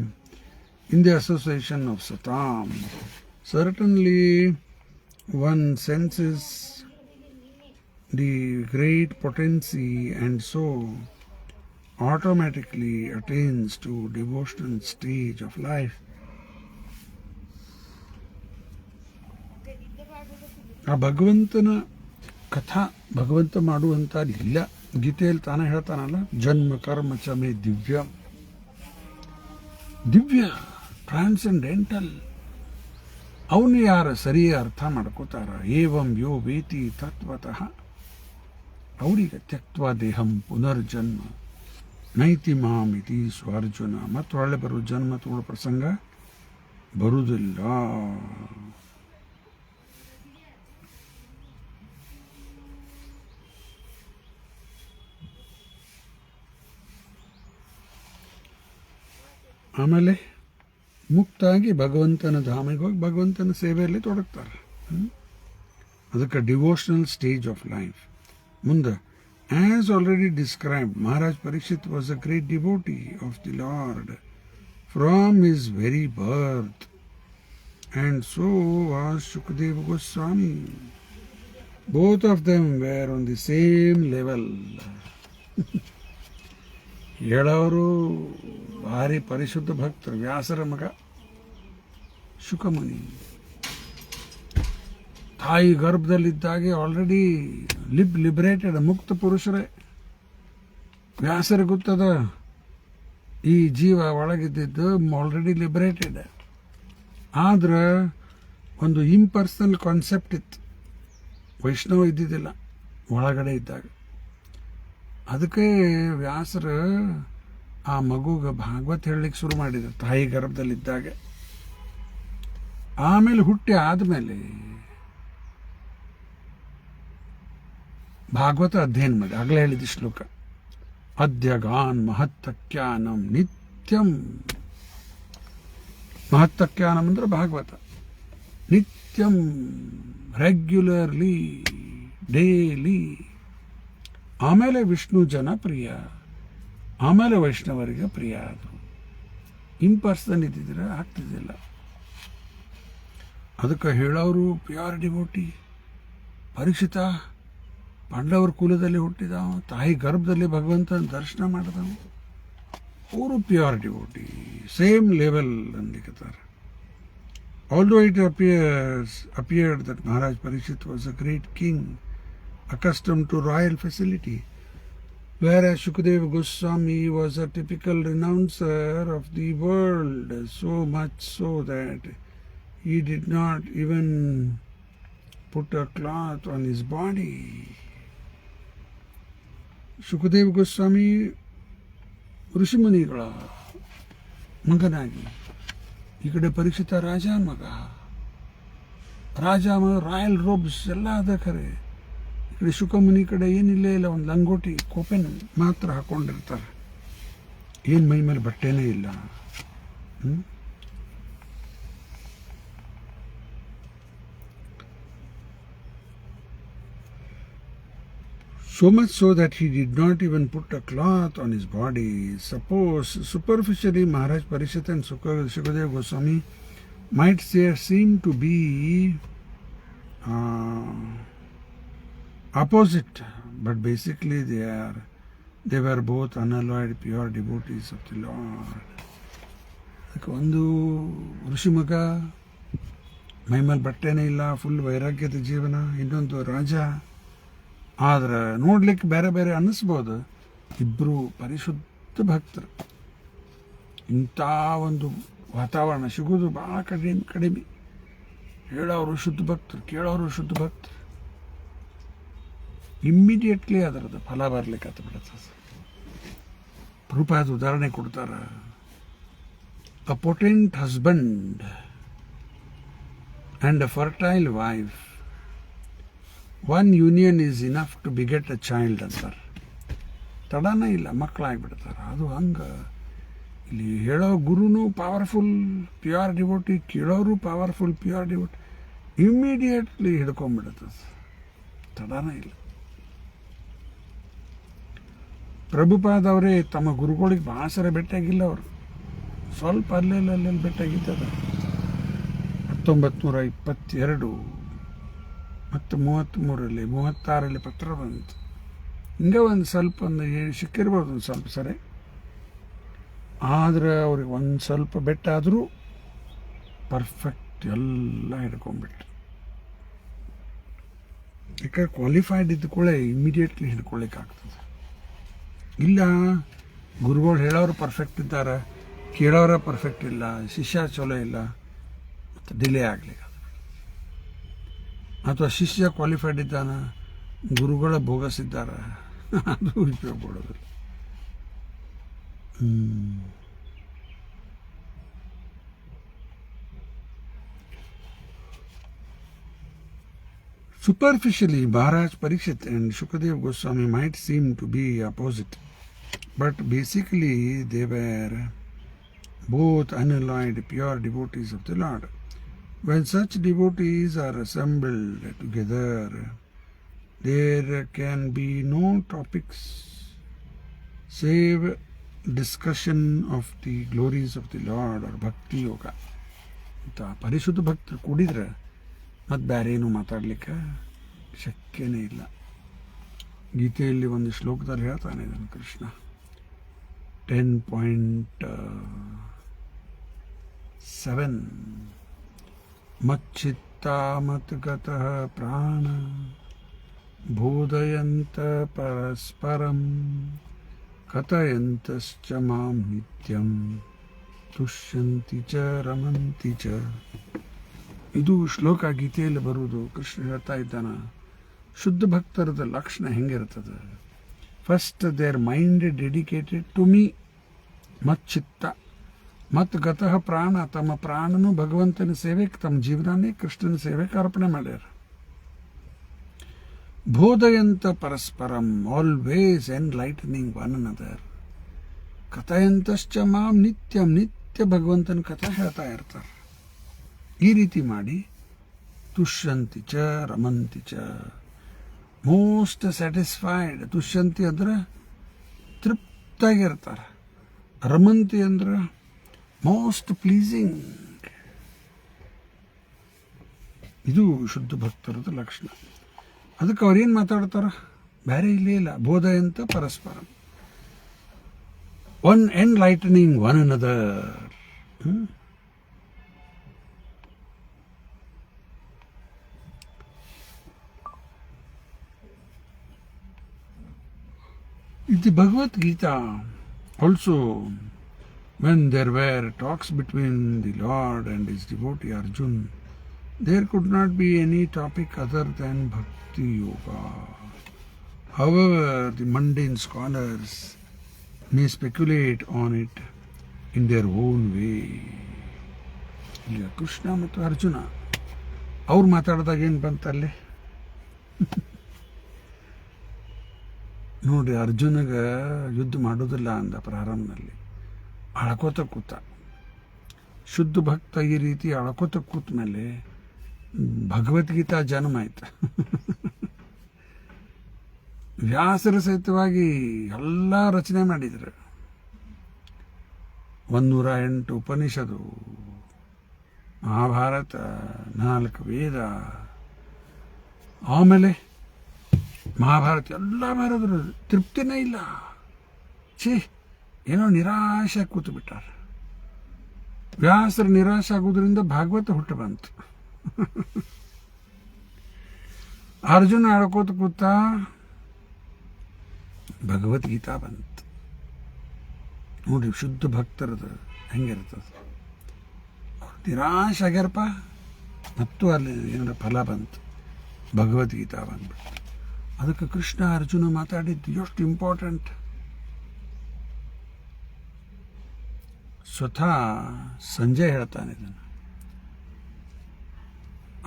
in the association of Satam, certainly one senses the great potency and so automatically attains to devotional stage of life. ಆ ಭಗವಂತನ ಕಥಾ ಭಗವಂತ ಮಾಡುವಂಥದ್ದು ಇಲ್ಲ. ಗೀತೆಯಲ್ಲಿ ತಾನೇ ಹೇಳ್ತಾನಲ್ಲ, ಜನ್ಮ ಕರ್ಮ ಚಮೆ ದಿವ್ಯ, ದಿವ್ಯ ಟ್ರಾನ್ಸೆಂಡೆಂಟಲ್. ಅವನು ಯಾರು ಸರಿ ಅರ್ಥ ಮಾಡ್ಕೋತಾರ, ಏವಂ ಯೋ ವೇತಿ ತತ್ವತಃ, ಅವರಿಗೆ ತ್ಯಕ್ತ್ವ ದೇಹಂ ಪುನರ್ಜನ್ಮ ನೈತಿ ಮಾಮಿತಿ ಸ್ವಾರ್ಜುನ, ಮತ್ತು ಒಳ್ಳೆ ಬರೋ ಜನ್ಮ ತಗೊಳ್ಳೋ ಪ್ರಸಂಗ ಬರುವುದಿಲ್ಲ. ಆಮೇಲೆ ಮುಕ್ತಾಗಿ ಭಗವಂತನ ಧಾಮಿಗೆ ಹೋಗಿ ಭಗವಂತನ ಸೇವೆಯಲ್ಲಿ ತೊಡಗ್ತಾರೆ. ಅದಕ್ಕೆ ಡಿವೋಷನಲ್ ಸ್ಟೇಜ್ ಆಫ್ ಲೈಫ್. ಮುಂದೆ as already described, Maharaj Parikshit was a great devotee of the lord from his very birth, and so was Shukadev Goswami. Both of them were on the same level. ಹೇಳೋರು ಭಾರಿ ಪರಿಶುದ್ಧ ಭಕ್ತರು. ವ್ಯಾಸರ ಮಗ ಶುಕಮುನಿ ತಾಯಿ ಗರ್ಭದಲ್ಲಿದ್ದಾಗೆ ಆಲ್ರೆಡಿ ಲಿಬರೇಟೆಡ್, ಮುಕ್ತ ಪುರುಷರೇ. ವ್ಯಾಸರ ಗೊತ್ತದ ಈ ಜೀವ ಒಳಗಿದ್ದು ಆಲ್ರೆಡಿ ಲಿಬರೇಟೆಡ್. ಆದ್ರೆ ಒಂದು ಇಂಪರ್ಸನಲ್ ಕಾನ್ಸೆಪ್ಟ್ ಇತ್ತು, ವೈಷ್ಣವ ಇದ್ದಿದ್ದಿಲ್ಲ ಒಳಗಡೆ ಇದ್ದಾಗ. ಅದಕ್ಕೆ ವ್ಯಾಸರು ಆ ಮಗುಗೆ ಭಾಗವತ್ ಹೇಳಲಿಕ್ಕೆ ಶುರು ಮಾಡಿದ್ರು ತಾಯಿ ಗರ್ಭದಲ್ಲಿದ್ದಾಗ. ಆಮೇಲೆ ಹುಟ್ಟಿ ಆದಮೇಲೆ ಭಾಗವತ ಅಧ್ಯಯನ ಮಾಡಿ. ಆಗಲೇ ಹೇಳಿದ ಶ್ಲೋಕ, ಅದ್ಯಗಾನ್ ಮಹತ್ತಕ್ಯಾನಂ ನಿತ್ಯಂ. ಮಹತ್ತಕ್ಯಾನಂ ಅಂದ್ರೆ ಭಾಗವತ. ನಿತ್ಯಂ, ರೆಗ್ಯುಲರ್ಲಿ, ಡೈಲಿ. ಆಮೇಲೆ ವಿಷ್ಣು ಜನಪ್ರಿಯ, ಆಮೇಲೆ ವೈಷ್ಣವರಿಗೆ ಪ್ರಿಯ ಆದರು. ಇಂಪರ್ಸನ್ ಇದ್ದಿದ್ರೆ ಆಗ್ತಿದ್ದಿಲ್ಲ. ಅದಕ್ಕೆ ಹೇಳೋರು ಪ್ಯೂರ್ ಡಿವೋಟಿ. ಪರೀಕ್ಷಿತ ಪಾಂಡವರ ಕುಲದಲ್ಲಿ ಹುಟ್ಟಿದ, ತಾಯಿ ಗರ್ಭದಲ್ಲಿ ಭಗವಂತನ ದರ್ಶನ ಮಾಡಿದವು, ಅವರು ಪ್ಯೂರ್ ಡಿವೋಟಿ, ಸೇಮ್ ಲೆವೆಲ್ ಅನ್ಲಿಕ್ಕತ್ತಾರೆ. Although it appeared that Maharaj Parikshit was a great king accustomed to royal facility, whereas Shukadeva Goswami was a typical renouncer of the world, so much so that he did not even put a cloth on his body. Shukadeva Goswami ಋಷಿಮುನಿಗಳ ಮಗನಾಗಿ ಈ ಕಡೆ ಪರೀಕ್ಷಿತ ರಾಜ ಮಗ, royal ರೋಬ್ಸ್ ಎಲ್ಲ ಅದ ಖರೆ. ಈ ಕಡೆ ಶುಕಮುನಿ ಕಡೆ ಏನಿಲ್ಲೇ ಇಲ್ಲ, ಒಂದು ಲಂಗೋಟಿ ಕೋಪೆನ್ ಮಾತ್ರ ಹಾಕೊಂಡಿರ್ತಾರೆ, ಏನು ಮೈ ಮೇಲೆ ಬಟ್ಟೆನೇ ಇಲ್ಲ. So much so that he did not even put a cloth on his body. Suppose superficially Maharaj Parikshit and Shukadeva Goswami might seem to be opposite, but basically they were both unalloyed pure devotees of the Lord. ಒಂದು ಋಷಿಮಗ ಮೈಮೇಲೆ ಬಟ್ಟೆನೇ ಇಲ್ಲ, full ವೈರಾಗ್ಯದ ಜೀವನ. ಇನ್ನೊಂದು ರಾಜ. ಆದ್ರೆ ನೋಡ್ಲಿಕ್ಕೆ ಬೇರೆ ಬೇರೆ ಅನ್ನಿಸ್ಬೋದು, ಇಬ್ಬರು ಪರಿಶುದ್ಧ ಭಕ್ತರು. ಇಂಥ ಒಂದು ವಾತಾವರಣ ಸಿಗೋದು ಭಾಳ ಕಡಿಮೆ. ಹೇಳೋರು ಶುದ್ಧ ಭಕ್ತರು, ಕೇಳೋರು ಶುದ್ಧ ಭಕ್ತರು. ಇಮ್ಮಿಡಿಯೇಟ್ಲಿ ಅದರದ್ದು ಫಲ ಬರ್ಲಿಕ್ಕೆ ಬಿಡುತ್ತೆ. ಪ್ರಭುಪಾದ ಉದಾಹರಣೆ ಕೊಡ್ತಾರೆ. A potent husband and a fertile wife, one union is enough to beget a child ಅಂತಾರೆ. ತಡನೇ ಇಲ್ಲ, ಮಕ್ಕಳಾಗಿಬಿಡ್ತಾರೆ. ಅದು ಹಂಗೆ ಇಲ್ಲಿ ಹೇಳೋ ಗುರುನು ಪವರ್ಫುಲ್ ಪ್ಯೂರ್ ಡಿವೋಟಿ, ಕೇಳೋರು ಪವರ್ಫುಲ್ ಪ್ಯೂರ್ ಡಿವೋಟಿ, ಇಮ್ಮಿಡಿಯೇಟ್ಲಿ ಹಿಡ್ಕೊಂಡ್ಬಿಡುತ್ತದೆ, ತಡನೇ ಇಲ್ಲ. ಪ್ರಭುಪಾದವರೇ ತಮ್ಮ ಗುರುಗಳಿಗೆ ಭಾಳ ಸರ ಭೇಟಿಯಾಗಿಲ್ಲ. ಅವರು ಸ್ವಲ್ಪ ಅಲ್ಲೆಲ್ಲಿ ಭೇಟಿಯಾಗಿದ್ದದ. 1922 ಮತ್ತು 33ರಲ್ಲಿ 36ರಲ್ಲಿ ಪತ್ರ ಬಂತು. ಹಿಂಗೆ ಒಂದು ಸ್ವಲ್ಪ ಸಿಕ್ಕಿರ್ಬೋದು ಒಂದು ಸ್ವಲ್ಪ ಸರಿ. ಆದರೆ ಅವ್ರಿಗೆ ಒಂದು ಸ್ವಲ್ಪ ಬೆಟ್ಟಾದರೂ ಪರ್ಫೆಕ್ಟ್ ಎಲ್ಲ ಹಿಡ್ಕೊಂಡ್ಬಿಟ್ರು. ಯಾಕಂದ್ರೆ ಕ್ವಾಲಿಫೈಡ್ ಇದ್ದ ಕೂಡ ಇಮಿಡಿಯೇಟ್ಲಿ ಹಿಡ್ಕೊಳ್ಳಿಕ್ಕಾಗ್ತದೆ. ಇಲ್ಲ, ಗುರುಗಳು ಹೇಳೋರು ಪರ್ಫೆಕ್ಟ್ ಇದ್ದಾರೆ, ಕೇಳೋರ ಪರ್ಫೆಕ್ಟ್ ಇಲ್ಲ, ಶಿಷ್ಯ ಚಲೋ ಇಲ್ಲ, ಮತ್ತು ಡಿಲೇ ಆಗಲಿಕ್ಕೆ. ಅಥವಾ ಶಿಷ್ಯ ಕ್ವಾಲಿಫೈಡ್ ಇದ್ದಾನ, ಗುರುಗಳ ಬೋಗಸ್ ಇದ್ದಾರೆ, ಅದು ಉಪಯೋಗ ಕೊಡೋದಿಲ್ಲ. Superficially, Maharaj Parikshit and Shukadeva Goswami might seem to be opposite, but basically they were both unalloyed pure devotees of the Lord. When such devotees are assembled together, there can be no topics save discussion of the glories of the Lord or Bhakti Yoga. ಪರಿಶುದ್ಧ ಭಕ್ತರು ಕೂಡಿದ್ರೆ ಮತ್ತು ಬೇರೆ ಏನು ಮಾತಾಡಲಿಕ್ಕೆ ಶಕ್ಯನೇ ಇಲ್ಲ. ಗೀತೆಯಲ್ಲಿ ಒಂದು ಶ್ಲೋಕದಲ್ಲಿ ಹೇಳ್ತಾನೆ ಇದನ್ನು ಕೃಷ್ಣ. 10.7 ಮಚ್ಚಿತ್ತಾ ಮತ್ಗತಃ ಪ್ರಾಣ ಬೋಧಯಂತ ಪರಸ್ಪರಂ ಕಥಯಂತಶ್ಚ ಮಾಂ ನಿತ್ಯಂ ತುಷ್ಯಂತಿ ಚ ರಮಂತಿ ಚ. ಇದು ಶ್ಲೋಕ ಗೀತೆಯಲ್ಲಿ ಬರುವುದು. ಕೃಷ್ಣ ಹೇಳ್ತಾ ಇದ್ದಾನ, ಶುದ್ಧ ಭಕ್ತರದ ಲಕ್ಷಣ ಹೆಂಗಿರ್ತದೆ. First their mind dedicated to me, ಮಚ್ಚಿತ್ತ ಮತ್ತು ಗತಃ ಪ್ರಾಣ, ತಮ್ಮ ಪ್ರಾಣನು ಭಗವಂತನ ಸೇವೆಗೆ, ತಮ್ಮ ಜೀವನನೇ ಕೃಷ್ಣನ ಸೇವೆಗೆ ಅರ್ಪಣೆ ಮಾಡ್ಯಾರ. ಬೋಧಯಂತ ಪರಸ್ಪರಂ, ಆಲ್ವೇಸ್ ಎನ್ಲೈಟನಿಂಗ್ ಒನ್ ಅನದರ್. ಕಥಯಂತಶ್ಚ ಮಾಂ ನಿತ್ಯಂ, ನಿತ್ಯ ಭಗವಂತನ ಕಥೆ ಹೇಳ್ತಾ ಇರ್ತಾರೆ. ಈ ರೀತಿ ಮಾಡಿ ತುಷ್ಯಂತಿ ಚ ರಮಂತಿ ಚ, ಮೋಸ್ಟ್ ಸ್ಯಾಟಿಸ್ಫೈಡ್. ತುಷ್ಯಂತಿ ಅಂದ್ರೆ ತೃಪ್ತಾಗಿರ್ತಾರೆ, ರಮಂತಿ ಅಂದ್ರೆ ಮೋಸ್ಟ್ ಪ್ಲೀಸಿಂಗ್. ಇದು ಶುದ್ಧ ಭಕ್ತರದ ಲಕ್ಷಣ. ಅದಕ್ಕೆ ಅವ್ರೇನು ಮಾತಾಡ್ತಾರ, ಬೇರೆ ಇಲ್ಲೇ ಇಲ್ಲ. ಬೋಧಯಂತ ಪರಸ್ಪರ, one enlightening one another. In the Bhagavad Gita, also, when there were talks between the Lord and his devotee Arjuna, there could not be any topic other than Bhakti Yoga. However, the mundane scholars may speculate on it in their own way. ಈಗ ಕೃಷ್ಣ ಮತ್ತು ಅರ್ಜುನ ಅವ್ರು ಮಾತಾಡಿದಾಗ ಏನು ಬಂತಲ್ಲಿ ನೋಡಿ, ಅರ್ಜುನಗೆ ಯುದ್ಧ ಮಾಡೋದಿಲ್ಲ ಅಂದ ಪ್ರಾರಂಭದಲ್ಲಿ, ಅಳ್ಕೋತ ಕೂತ. ಶುದ್ಧ ಭಕ್ತ ಈ ರೀತಿ ಅಳ್ಕೋತ ಕೂತ ಮೇಲೆ ಭಗವದ್ಗೀತಾ ಜನ್ಮ ಆಯ್ತು. ವ್ಯಾಸರ ಸಹಿತವಾಗಿ ಎಲ್ಲ ರಚನೆ ಮಾಡಿದ್ರು. 108 ಉಪನಿಷದು, ಮಹಾಭಾರತ, 4 ವೇದ, ಆಮೇಲೆ ಮಹಾಭಾರತ ಎಲ್ಲ ಬರೆದ್ರು. ತೃಪ್ತಿನೇ ಇಲ್ಲ. ಏನೋ ನಿರಾಶೆ ಕೂತು ಬಿಟ್ಟಾರ. ವ್ಯಾಸರು ನಿರಾಶೆ ಆಗೋದ್ರಿಂದ ಭಾಗವತ ಹುಟ್ಟು ಬಂತು. ಅರ್ಜುನ ಆಡ್ಕೋತ ಕೂತ, ಭಗವದ್ಗೀತಾ ಬಂತು. ನೋಡಿ ಶುದ್ಧ ಭಕ್ತರದು ಹೆಂಗಿರ್ತದೆ. ಅವ್ರು ನಿರಾಶೆ ಆಗ್ಯಾರಪ್ಪ, ಮತ್ತು ಅಲ್ಲಿ ಏನಾರ ಫಲ ಬಂತು, ಭಗವದ್ಗೀತಾ ಬಂದ್ಬಿಡ್ತು. ಅದಕ್ಕೆ ಕೃಷ್ಣ ಅರ್ಜುನ ಮಾತಾಡಿದ್ದು ಎಷ್ಟು ಇಂಪಾರ್ಟೆಂಟ್. ಸ್ವತಃ ಸಂಜಯ್ ಹೇಳ್ತಾನೆ ಇದನ್ನು.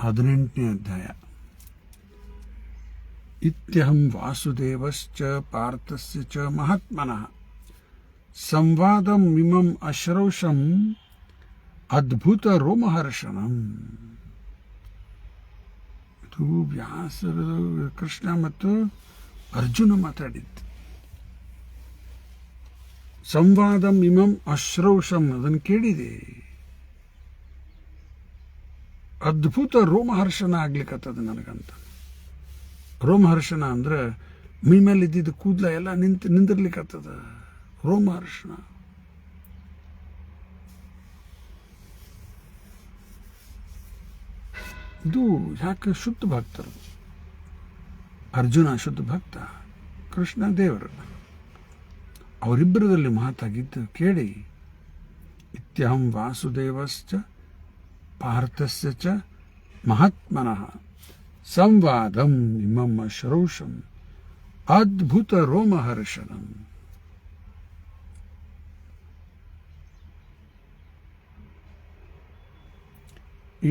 18ನೇ ಅಧ್ಯಾಯ. ಇತ್ಯಹಂ ವಾಸುದೇವಶ್ಚ ಪಾರ್ಥಸ್ಯ ಚ ಮಹಾತ್ಮನಃ ಸಂವಾದಂ ಇಮಂ ಅಶ್ರೌಷಂ ಅದ್ಭುತ ರೋಮಹರ್ಷಣಂ. ಇದು ವ್ಯಾಸರು ಕೃಷ್ಣ ಮತ್ತು ಅರ್ಜುನ ಮಾತಾಡಿದ್ದು. ಸಂವಾದಂ ಇಮಂ ಅಶ್ರೌಷಂ ಅದನ್ನು ಕೇಳಿದೆ. ಅದ್ಭುತ ರೋಮಹರ್ಷಣ ಆಗ್ಲಿಕ್ಕತ್ತದ ನನಗಂತ. ರೋಮಹರ್ಷಣ ಅಂದ್ರೆ ಮೈ ಮೇಲೆ ಇದ್ದಿದ್ದ ಕೂದಲ ಎಲ್ಲ ನಿಂದಿರ್ಲಿಕ್ಕತ್ತದ. ರೋಮಹರ್ಷಣ. ಇದು ಯಾಕೆ? ಶುದ್ಧ ಭಕ್ತರು. ಅರ್ಜುನ ಶುದ್ಧ ಭಕ್ತ, ಕೃಷ್ಣ ದೇವರು. ಅವರಿಬ್ಬರದಲ್ಲಿ ಮಾತಾಗಿದ್ದು ಕೇಳಿ, ಇತ್ಯಹಂ ವಾಸುದೇವಶ್ಚ ಪಾರ್ಥಸ್ಯ ಚ ಮಹಾತ್ಮನಃ ಸಂವಾದಂ ಇಮಂ ಅಶ್ರೌಷಂ ಅದ್ಭುತ ರೋಮಹರ್ಷಣಂ.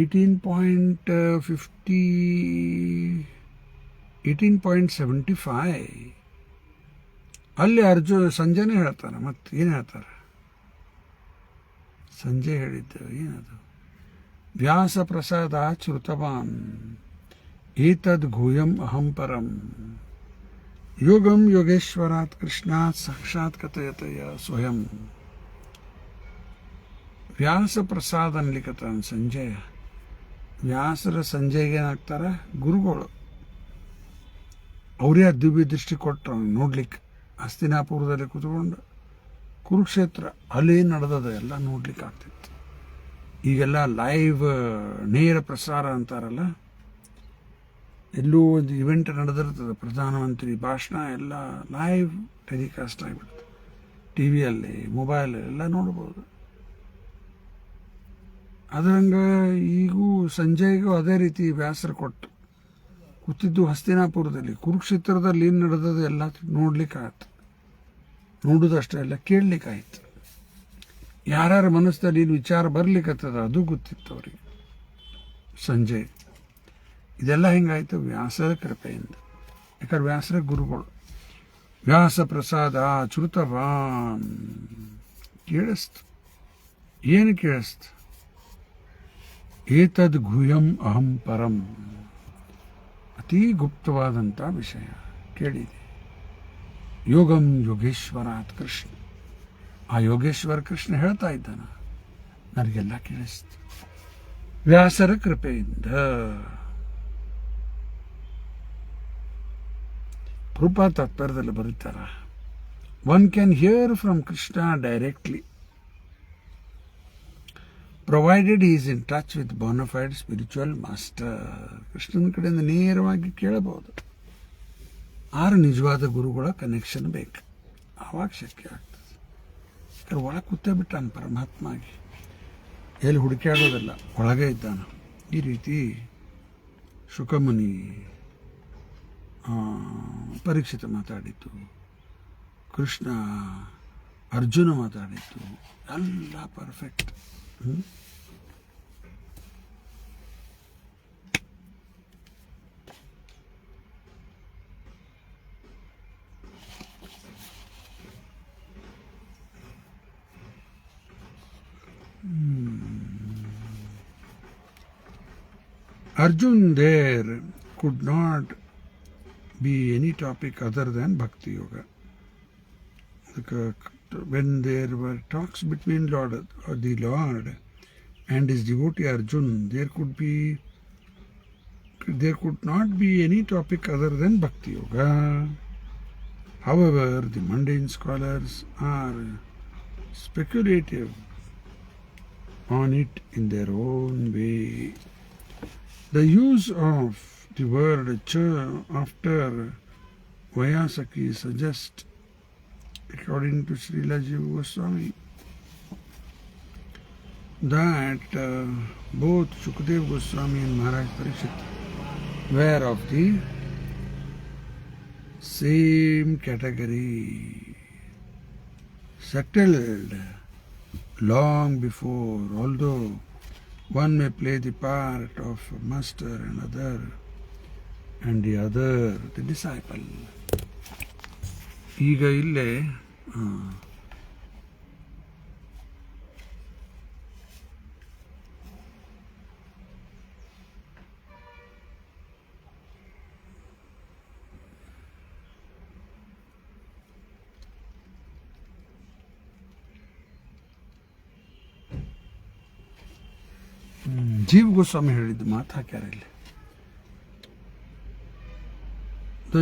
$18.75 ಅಲ್ಲಿ ಸಂಜಯನೇ ಹೇಳ್ತಾನೆ. ಮತ್ತೆ ಏನು ಹೇಳ್ತಾರೆ? ಸಂಜಯ್ ಹೇಳಿದ್ದು ಏನದು? ವ್ಯಾಸ ಪ್ರಸಾದ ಶ್ರುತವಾನ್ ಏತದ್ ಗುಹ್ಯಂ ಅಹಂ ಪರಂ ಯೋಗಂ ಯೋಗೇಶ್ವರಾತ್ ಕೃಷ್ಣಾತ್ ಸಾಕ್ಷಾತ್ ಕಥಯತಯ ಸ್ವಯಂ. ವ್ಯಾಸ ಪ್ರಸಾದ ಅನ್ಲಿಕ್ಕತ್ತಾನ ಸಂಜಯ. ವ್ಯಾಸರ ಸಂಜಯ್ಗೆ ಏನಾಗ್ತಾರೆ? ಗುರುಗಳು. ಅವರೇ ದಿವ್ಯ ದೃಷ್ಟಿ ಕೊಟ್ಟರು ನೋಡ್ಲಿಕ್ಕೆ. ಹಸ್ತಿನಾಪುರದಲ್ಲಿ ಕೂತ್ಕೊಂಡು ಕುರುಕ್ಷೇತ್ರ ಅಲ್ಲಿ ನಡೆದದ ಎಲ್ಲ ನೋಡ್ಲಿಕ್ಕೆ ಆಗ್ತಿತ್ತು. ಈಗೆಲ್ಲ ಲೈವ್ ನೇರ ಪ್ರಸಾರ ಅಂತಾರಲ್ಲ, ಎಲ್ಲೂ ಒಂದು ಇವೆಂಟ್ ನಡೆದಿರ್ತದೆ, ಪ್ರಧಾನಮಂತ್ರಿ ಭಾಷಣ ಎಲ್ಲ ಲೈವ್ ಟೆಲಿಕಾಸ್ಟ್ ಆಗಿಬಿಡ್ತದೆ. ಟಿ ವಿಯಲ್ಲಿ, ಮೊಬೈಲ್ ಎಲ್ಲ ನೋಡ್ಬೋದು. ಅದರಂಗ ಈಗೂ ಸಂಜಯ್ಗೂ ಅದೇ ರೀತಿ ವ್ಯಾಸರ ಕೊಟ್ಟು ಕೂತಿದ್ದು ಹಸ್ತಿನಾಪುರದಲ್ಲಿ. ಕುರುಕ್ಷೇತ್ರದಲ್ಲಿ ಏನು ನಡೆದದು ಎಲ್ಲ ನೋಡ್ಲಿಕ್ಕಾಯ್ತು. ನೋಡೋದಷ್ಟೇ ಎಲ್ಲ ಕೇಳಲಿಕ್ಕಾಯ್ತು. ಯಾರ್ಯಾರ ಮನಸ್ಸಲ್ಲಿ ಏನು ವಿಚಾರ ಬರ್ಲಿಕ್ಕತ್ತದ ಅದು ಗೊತ್ತಿತ್ತು ಅವರಿಗೆ. ಸಂಜಯ್ ಇದೆಲ್ಲ ಹೆಂಗಾಯ್ತು? ವ್ಯಾಸರ ಕೃಪೆಯಿಂದ. ಯಾಕಂದ್ರೆ ವ್ಯಾಸರ ಗುರುಗಳು. ವ್ಯಾಸ ಪ್ರಸಾದ ಶ್ರುತವಾನ್ ಕೇಳಿಸ್ತು. ಏನು ಕೇಳಿಸ್ತು? ಏತದ್ ಗುಹ್ಯಂ ಅಹಂ ಪರಂ. ಅತೀ ಗುಪ್ತವಾದಂಥ ವಿಷಯ ಕೇಳಿದೆ. ಯೋಗಂ ಯೋಗೇಶ್ವರಾತ್ ಕೃಷ್ಣ. ಆ ಯೋಗೇಶ್ವರ ಕೃಷ್ಣ ಹೇಳ್ತಾ ಇದ್ದಾನ. ನನಗೆಲ್ಲ ಕೇಳಿಸ್ತು ವ್ಯಾಸರ ಕೃಪೆಯಿಂದ. ರೂಪ ತಾತ್ಪರ್ಯದಲ್ಲಿ ಬರುತ್ತಾರ, one can hear from Krishna directly provided is in touch with bonafide spiritual master. ಕೃಷ್ಣನ ಕಡೆಯಿಂದ ನೇರವಾಗಿ ಕೇಳಬಹುದು. ಆರು ನಿಜವಾದ ಗುರುಗಳ ಕನೆಕ್ಷನ್ ಬೇಕು, ಆವಾಗ ಶಕ್ಯ ಆಗ್ತದೆ. ಯಾಕಂದ್ರೆ ಒಳಗೆ ಕೂತೇ ಬಿಟ್ಟಾನ ಪರಮಾತ್ಮಾಗಿ. ಎಲ್ಲಿ ಹುಡುಕಾಡೋದಲ್ಲ, ಒಳಗೆ ಇದ್ದಾನ. ಈ ರೀತಿ ಶುಕಮುನಿ, ಪರೀಕ್ಷಿತ ಮಾತಾಡಿದ್ದು, ಕೃಷ್ಣ ಅರ್ಜುನ ಮಾತಾಡಿದ್ದು ಎಲ್ಲ perfect. Arjun there could not be any topic other than Bhakti Yoga. When there were talks between the Lord and his devotee Arjun, there could not be any topic other than Bhakti Yoga. However, the mundane scholars are speculative on it in their own way. The use of the word cha after Vyasaki suggests, according to Srila Jiva Goswami, that both Shukadeva Goswami and Maharaj Parikshit were of the same category, settled long before, although one may play the part of master and the other the disciple. ಈಗ ಇಲ್ಲೇ ಜೀವ ಗೋಸ್ವಾಮಿ ಹೇಳಿದ್ದು ಮಾತು ಹಾಕ್ಯಾರ ಇಲ್ಲಿ. The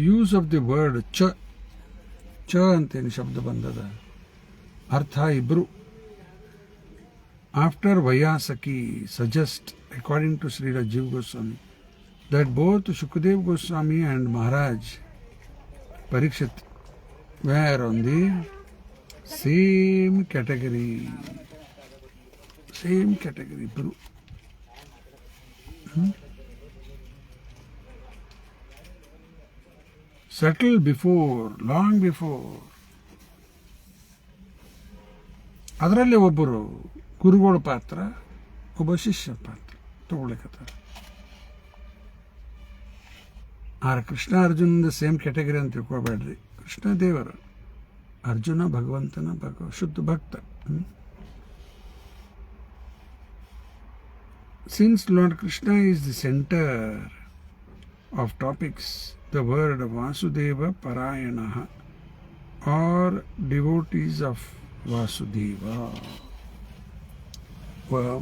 use of the word ಚ ಅಂತೇನು ಶಬ್ದ ಬಂದದ, ಅರ್ಥ ಇಬ್ರು. ಆಫ್ಟರ್ ವಯಾಸಕಿ suggest, according to Srila Jiva Goswami, that both Shukadeva Goswami and Maharaj Parikshit were on the same category. Ibbರು. Settled before, long before. ಅದರಲ್ಲಿ ಒಬ್ಬರು ಗುರುಗಳ ಪಾತ್ರ, ಒಬ್ಬ ಶಿಷ್ಯ ಪಾತ್ರ ತಗೊಳ್ಳಿಕತ್ತಾರ. ಕೃಷ್ಣ ಅರ್ಜುನದ ಸೇಮ್ ಕ್ಯಾಟಗರಿ ಅಂತ ತಿಳ್ಕೊಬೇಡ್ರಿ. ಕೃಷ್ಣ ದೇವರು, ಅರ್ಜುನ ಭಗವಂತನ ಶುದ್ಧ ಭಕ್ತ. Since Lord Krishna is the center of topics, the word Vasudeva Parayanaha, or devotees of Vasudeva.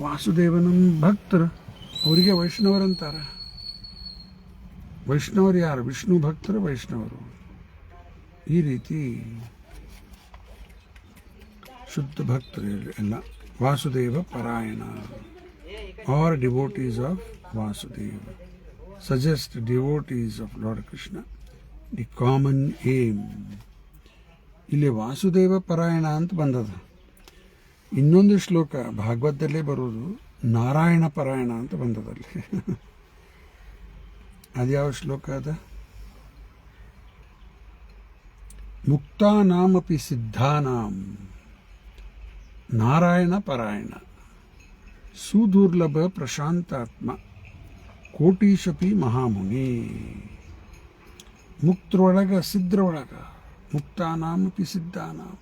ವಾಸುದೇವನ ಭಕ್ತರು, ಅವರಿಗೆ ವೈಷ್ಣವರಂತಾರೆ. ವೈಷ್ಣವರು ಯಾರು? ವಿಷ್ಣು ಭಕ್ತರು ವೈಷ್ಣವರು. ಈ ರೀತಿ ಶುದ್ಧ ಭಕ್ತರು ಎಲ್ಲ Vasudeva ಪರಾಯಣ, or devotees of Vasudeva. Suggest devotees of Lord Krishna, the common aim. ಇಲ್ಲಿ ವಾಸುದೇವ ಪರಾಯಣ ಅಂತ ಬಂದದ. ಇನ್ನೊಂದು ಶ್ಲೋಕ ಭಾಗವತದಲ್ಲೇ ಬರೋದು ನಾರಾಯಣ ಪರಾಯಣ ಅಂತ ಬಂದದಲ್ಲಿ. ಅದ್ಯಾವ ಶ್ಲೋಕ ಅದ? ಮುಕ್ತಾನಾಮಪಿ ಸಿದ್ಧಾನಾಂ ನಾರಾಯಣ ಪರಾಯಣ ಸುದುರ್ಲಭ ಪ್ರಶಾಂತಾತ್ಮ ಕೋಟೀಶಪಿ ಮಹಾಮುನಿ. ಮುಕ್ತರೊಳಗ ಸಿದ್ಧರೊಳಗ, ಮುಕ್ತಾನಾಮಪಿ ಸಿದ್ಧಾನಾಂ,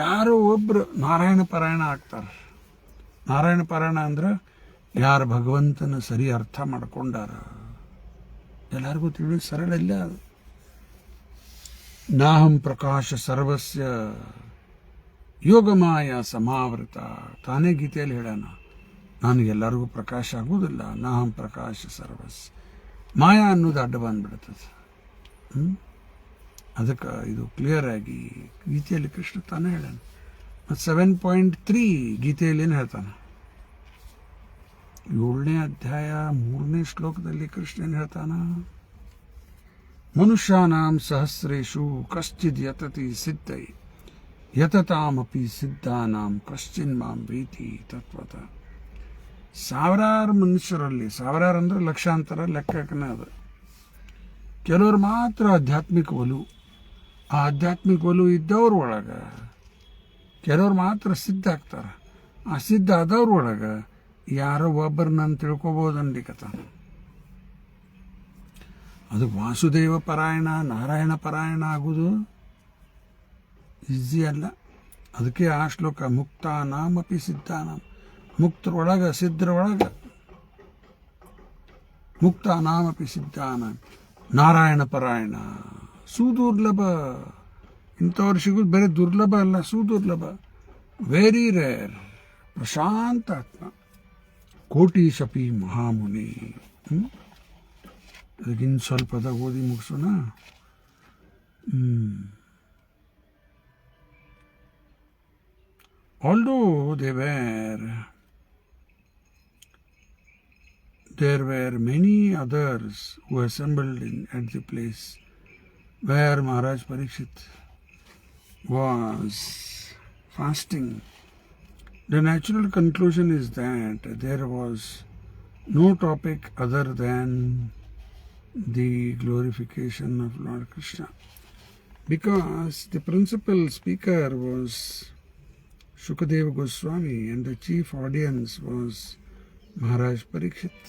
ಯಾರೋ ಒಬ್ರು ನಾರಾಯಣ ಪಾರಾಯಣ ಆಗ್ತಾರೆ. ನಾರಾಯಣ ಪಾರಾಯಣ ಅಂದ್ರೆ ಯಾರು ಭಗವಂತನ ಸರಿ ಅರ್ಥ ಮಾಡ್ಕೊಂಡಾರ, ಎಲ್ಲರಿಗೂ ತಿಳಿದು ಸರಳ ಇಲ್ಲ ಅದು. ನಾಹಂ ಪ್ರಕಾಶ ಸರ್ವಸ್ಯ ಯೋಗಮಾಯ ಸಮಾವೃತ, ತಾನೇ ಗೀತೆಯಲ್ಲಿ ಹೇಳೋಣ, ನಾನು ಎಲ್ಲರಿಗೂ ಪ್ರಕಾಶ ಆಗುವುದಿಲ್ಲ. ನಾಹಂ ಪ್ರಕಾಶ ಸರ್ವಸ್ಯ, ಮಾಯಾ ಅನ್ನೋದು ಅಡ್ಡ ಬಂದ್ಬಿಡ್ತದೆ. ಅದಕ್ಕೆ ಇದು ಕ್ಲಿಯರ್ ಆಗಿ ಗೀತೆಯಲ್ಲಿ ಕೃಷ್ಣ ತಾನೇ ಹೇಳೋಣ. ಮತ್ತು 7.3 ಗೀತೆಯಲ್ಲಿ ಏನು ಹೇಳ್ತಾನೆ? 7ನೇ ಅಧ್ಯಾಯ 3ನೇ ಶ್ಲೋಕದಲ್ಲಿ ಕೃಷ್ಣ ಏನು ಹೇಳ್ತಾನ? ಮನುಷ್ಯಾನಾಂ ಸಹಸ್ರೇಷು ಕಶ್ಚಿದ್ ಯತತಿ ಸಿದ್ಧೈ ಯತತಾಮಪಿ ಸಿದ್ಧಾನಾಂ ಕಶ್ಚಿನ್ ಮಾಂ ವೇತಿ ತತ್ವತ. ಸಾವಿರಾರು ಮನುಷ್ಯರಲ್ಲಿ, ಸಾವಿರಾರು ಅಂದ್ರೆ ಲಕ್ಷಾಂತರ ಲೆಕ್ಕನೇ ಅದು. ಕೆಲವರು ಮಾತ್ರ ಆಧ್ಯಾತ್ಮಿಕ ಒಲು, ಆ ಆಧ್ಯಾತ್ಮಿಕ ಒಲು ಇದ್ದವ್ರ ಒಳಗ ಕೆಲವ್ರು ಮಾತ್ರ ಸಿದ್ಧ ಆಗ್ತಾರೆ. ಆ ಸಿದ್ಧ ಆದವ್ರ ಒಳಗ ಯಾರೋ ಒಬ್ಬರು ನಾನು ತಿಳ್ಕೊಬೋದು ಅನ್ಲಿಕತ್ತಾನ. ಅದು ವಾಸುದೇವ ಪರಾಯಣ, ನಾರಾಯಣ ಪರಾಯಣ ಆಗುವುದು ಈಸಿ ಅಲ್ಲ. ಅದಕ್ಕೆ ಆ ಶ್ಲೋಕ ಮುಕ್ತಾನಾಮಪಿ ಸಿದ್ಧಾನಾಂ, ಮುಕ್ತರೊಳಗ ಸಿದ್ಧರೊಳಗ ಮುಕ್ತಾನಾಮಪಿ ಸಿದ್ಧಾನಾಂ ನಾರಾಯಣ ಪರಾಯಣ. ಸುದುರ್ಲಭ. ಇಂಥವ್ರು ಸಿಗೋದು ಬೇರೆ ದುರ್ಲಭ ಅಲ್ಲ, ಸುದುರ್ಲಭ, ವೆರಿ ರೇರ್. ಪ್ರಶಾಂತಾತ್ಮ, ಕೋಟಿ ಶಪಿ ಮಹಾಮುನಿ. ಅದಕ್ಕಿನ್ನು ಸ್ವಲ್ಪದ ಓದಿ ಮುಗಿಸೋಣ. Although there were many others who assembled at the place where Maharaj Parikshit was fasting, the natural conclusion is that there was no topic other than the glorification of Lord Krishna, because the principal speaker was Shukadeva Goswami and the chief audience was Maharaj Parikshit.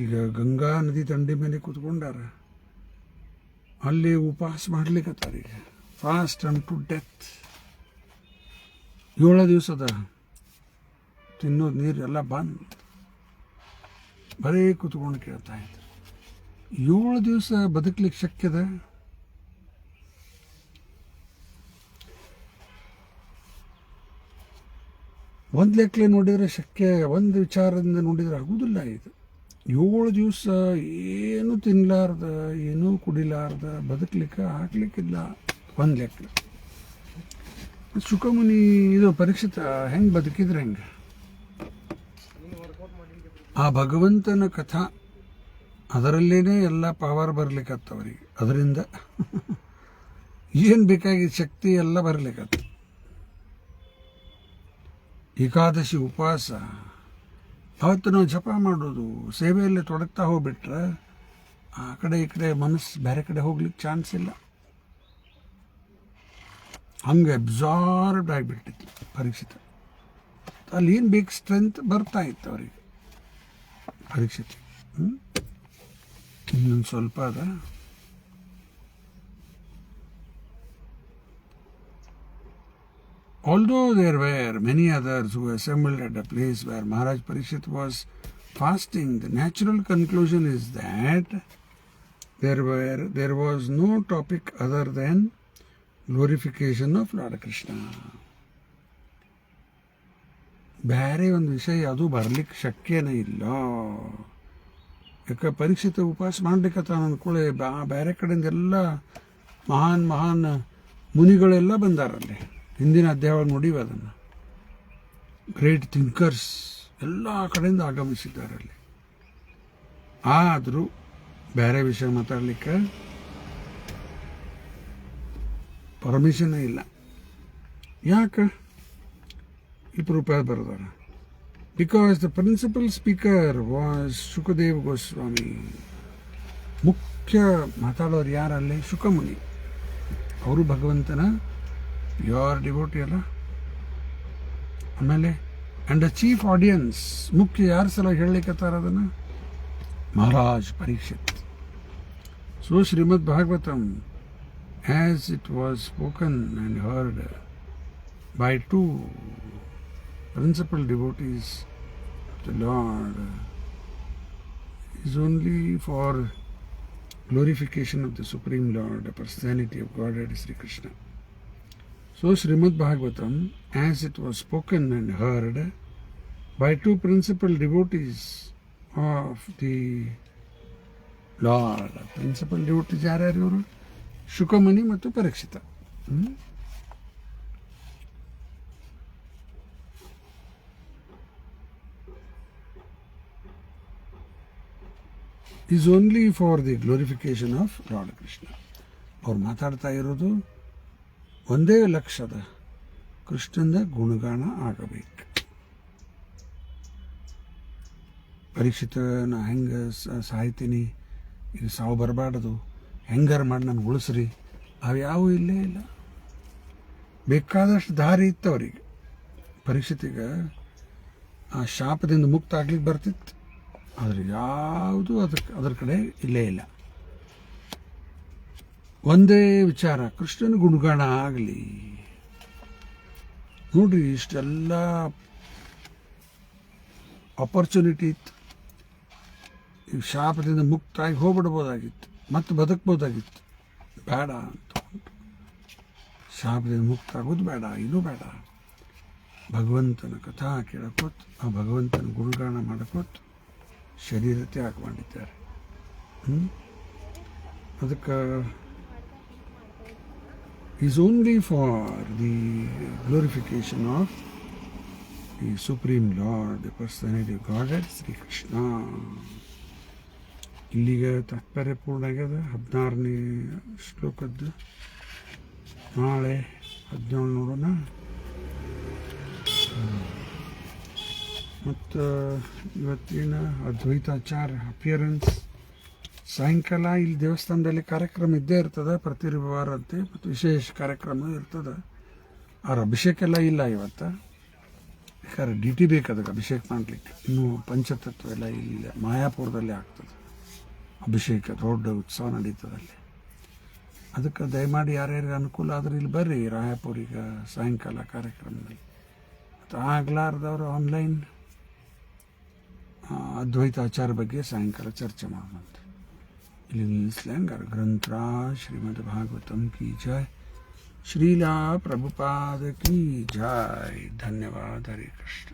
ಈಗ ಗಂಗಾ ನದಿ ದಂಡೆ ಮೇಲೆ ಕೂತ್ಕೊಂಡಾರ, ಅಲ್ಲಿ ಉಪವಾಸ ಮಾಡ್ಲಿಕ್ಕತ್ತಾರ. ಈಗ fast an to death. 7 ದಿವಸದ ತಿನ್ನೋದು ನೀರು ಎಲ್ಲ ಬಂದ್, ಬರೀ ಕೂತ್ಕೊಂಡು ಕೇಳ್ತಾ ಇದ್ರು. 7 ದಿವಸ ಬದುಕಲಿಕ್ಕೆ ಶಕ್ಯದ? ಒಂದು ಲೆಕ್ಕಲೆ ನೋಡಿದರೆ ಶಕ್ಯ, ಒಂದು ವಿಚಾರದಿಂದ ನೋಡಿದರೆ ಆಗುವುದಿಲ್ಲ. ಇದು 7 ದಿವಸ ಏನೂ ತಿನ್ನಲಾರ್ದ, ಏನೂ ಕುಡಿಲಾರ್ದ ಬದುಕಲಿಕ್ಕೆ ಆಗ್ಲಿಕ್ಕಿಲ್ಲ ಒಂದು ಲೆಕ್ಕ. ಶುಕಮುನಿ ಇದು ಪರೀಕ್ಷಿತ ಹೆಂಗೆ ಬದುಕಿದ್ರೆ ಹೆಂಗೆ? ಆ ಭಗವಂತನ ಕಥಾ ಅದರಲ್ಲೇನೆ ಎಲ್ಲ ಪವರ್ ಬರ್ಲಿಕ್ಕತ್ತವ್ರಿಗೆ. ಅದರಿಂದ ಏನು ಬೇಕಾಗಿದ್ದ ಶಕ್ತಿ ಎಲ್ಲ ಬರ್ಲಿಕ್ಕತ್ತ. ಏಕಾದಶಿ ಉಪವಾಸ, ಅವತ್ತು ನಾವು ಜಪ ಮಾಡೋದು, ಸೇವೆಯಲ್ಲಿ ತೊಡಗ್ತಾ ಹೋಗ್ಬಿಟ್ರೆ ಆ ಕಡೆ ಈ ಕಡೆ ಮನಸ್ಸು ಬೇರೆ ಕಡೆ ಹೋಗ್ಲಿಕ್ಕೆ ಚಾನ್ಸ್ ಇಲ್ಲ. ಹಂಗೆ ಅಬ್ಸಾರ್ಬ್ಡ್ ಆಗಿಬಿಟ್ಟಿತ್ತು ಪರೀಕ್ಷಿತ. ಅಲ್ಲಿ ಏನು ಬೇಕು ಸ್ಟ್ರೆಂತ್ ಬರ್ತಾ ಇತ್ತು ಅವರಿಗೆ ಪರೀಕ್ಷಿತ. ಇನ್ನೊಂದು ಸ್ವಲ್ಪ ಅದ. Although there were many others who assembled at a place where Maharaj Parikshit was fasting, the natural conclusion is that there was no topic other than glorification of Lord Krishna. ಬೇರೆ ಒಂದು ವಿಷಯ ಅದು ಬರ್ಲಿಕ್ಕೆ ಶಕ್ಯನೇ ಇಲ್ಲ. ಯಾಕೆ ಪರೀಕ್ಷಿತ ಉಪವಾಸ ಮಾಡ್ಲಿಕ್ಕತ್ತಾನ ಅಂದ್ಕೊಳ್ಳಿ, ಬೇರೆ ಕಡೆಯಿಂದ ಎಲ್ಲ ಮಹಾನ್ ಮಹಾನ್ ಮುನಿಗಳೆಲ್ಲ ಬಂದಾರಲ್ಲಿ. ಹಿಂದಿನ ಅಧ್ಯಾಯ ನೋಡಿವಿ ಅದನ್ನು. ಗ್ರೇಟ್ ಥಿಂಕರ್ಸ್ ಎಲ್ಲ ಕಡೆಯಿಂದ ಆಗಮಿಸಿದ್ದಾರೆ ಅಲ್ಲಿ. ಆದರೂ ಬೇರೆ ವಿಷಯ ಮಾತಾಡಲಿಕ್ಕೆ ಪರ್ಮಿಷನ್ ಇಲ್ಲ. ಯಾಕೆ? ಈ ರೂಪಾಯಿ ಬರೆದಾರ. Because the principal speaker was Shukadev Goswami. ಮುಖ್ಯ ಮಾತಾಡೋರು ಯಾರಲ್ಲಿ? ಶುಕಮುನಿ. ಅವರು ಭಗವಂತನ ಪ್ಯೂರ್ ಡಿವೋಟಿ ಅಲ್ಲ. ಆಮೇಲೆ ಆ್ಯಂಡ್ ದ ಚೀಫ್ ಆಡಿಯನ್ಸ್, ಮುಖ್ಯ ಯಾರ ಸಲ ಹೇಳಲಿಕ್ಕತ್ತಾರ ಅದನ್ನು? Maharaj Parikshit. So Shrimad Bhagavatam, as it was spoken and heard by 2 principal devotees of the Lord, is only for glorification of the Supreme Lord, the personality of Godhead Sri Krishna. So Srimad Bhagavatam, as it was spoken and heard by 2 principal devotees of the Lord. Principal devotees ಯಾರ್ಯಾರು ಇವರು? ಶುಕಮುನಿ ಮತ್ತು ಪರೀಕ್ಷಿತ. is only for the glorification of Lord Krishna. ಅವ್ರು ಮಾತಾಡ್ತಾ ಇರೋದು ಒಂದೇ ಲಕ್ಷ್ಯದ, ಕೃಷ್ಣನ ಗುಣಗಾನ ಆಗಬೇಕು. ಪರೀಕ್ಷಿತನ ಹೆಂಗೆ ಸಾಯ್ತೀನಿ, ಈಗ ಸಾವು ಬರಬಾರ್ದು, ಹೆಂಗಾರು ಮಾಡಿ ನಾನು ಉಳಿಸ್ರಿ, ಅವ್ಯಾವೂ ಇಲ್ಲೇ ಇಲ್ಲ. ಬೇಕಾದಷ್ಟು ದಾರಿ ಇತ್ತು ಅವರಿಗೆ. ಪರೀಕ್ಷಿತಿಗೆ ಆ ಶಾಪದಿಂದ ಮುಕ್ತ ಆಗ್ಲಿಕ್ಕೆ ಬರ್ತಿತ್ತು, ಆದರೆ ಯಾವುದೂ ಅದರ ಕಡೆ ಇಲ್ಲೇ ಇಲ್ಲ. ಒಂದೇ ವಿಚಾರ, ಕೃಷ್ಣನ ಗುಣಗಾನ ಆಗಲಿ. ನೋಡ್ರಿ, ಇಷ್ಟೆಲ್ಲ ಆಪರ್ಚುನಿಟಿ ಇತ್ತು, ಈ ಶಾಪದಿಂದ ಮುಕ್ತಾಗಿ ಹೋಗ್ಬಿಡ್ಬೋದಾಗಿತ್ತು, ಮತ್ತು ಬದುಕ್ಬೋದಾಗಿತ್ತು. ಬೇಡ ಅಂತ ಶಾಪದಿಂದ ಮುಕ್ತ ಆಗೋದು ಬೇಡ, ಇದು ಬೇಡ. ಭಗವಂತನ ಕಥಾ ಕೇಳಕೋತ್, ಆ ಭಗವಂತನ ಗುಣಗಾನ ಮಾಡಕೋತ್ ಶರೀರ ತ್ಯಾಗ ಮಾಡಿದ್ದಾರೆ. ಅದಕ್ಕೆ is only for the glorification of the supreme lord, the personality of god Shri Krishna. ಇಲ್ಲಿಗೆ ತಾತ್ಪರ್ಯ ಪೂರ್ಣ ಆಗ್ಯದ 16ನೇ ಶ್ಲೋಕದ್ದು. ನಾಳೆ 17 ನೋಡೋಣ. ಮತ್ತು ಇವತ್ತಿನ ಅದ್ವೈತಾಚಾರ ಅಪಿಯರೆನ್ಸ್ ಸಾಯಂಕಾಲ ಇಲ್ಲಿ ದೇವಸ್ಥಾನದಲ್ಲಿ ಕಾರ್ಯಕ್ರಮ ಇದ್ದೇ ಇರ್ತದೆ ಪ್ರತಿ ರವಿವಾರಂತೆ, ಮತ್ತು ವಿಶೇಷ ಕಾರ್ಯಕ್ರಮ ಇರ್ತದೆ. ಅವ್ರ ಅಭಿಷೇಕ ಎಲ್ಲ ಇಲ್ಲ ಇವತ್ತು, ಯಾಕಂದ್ರೆ DT ಬೇಕು ಅದಕ್ಕೆ ಅಭಿಷೇಕ ಮಾಡಲಿಕ್ಕೆ. ಇನ್ನೂ ಪಂಚತತ್ವ ಎಲ್ಲ ಇಲ್ಲ, ಮಾಯಾಪುರದಲ್ಲಿ ಆಗ್ತದೆ ಅಭಿಷೇಕ, ದೊಡ್ಡ ಉತ್ಸವ ನಡೀತದೆ ಅಲ್ಲಿ. ಅದಕ್ಕೆ ದಯಮಾಡಿ ಯಾರ್ಯಾರಿಗೆ ಅನುಕೂಲ ಆದ್ರೆ ಇಲ್ಲಿ ಬರ್ರಿ ರಾಯಪುರಿಗೆ ಸಾಯಂಕಾಲ ಕಾರ್ಯಕ್ರಮದಲ್ಲಿ. ಮತ್ತು ಆಗ್ಲಾರ್ದವರು ಆನ್ಲೈನ್ ಅದ್ವೈತಾಚಾರ ಬಗ್ಗೆ ಸಾಯಂಕಾಲ ಚರ್ಚೆ ಮಾಡೋಣಂತೆ. ಇಲ್ಲಿ ನಿಲ್ಲಿಸ್ಲಂಗಾರ. ಗ್ರಂಥರಾಜ್ ಶ್ರೀಮದ್ ಭಾಗವತಂ ಕಿ ಜಯ, ಶ್ರೀಲಾ ಪ್ರಭುಪಾದ ಕಿ ಜಯ. ಧನ್ಯವಾದ. ಹರೇ ಕೃಷ್ಣ.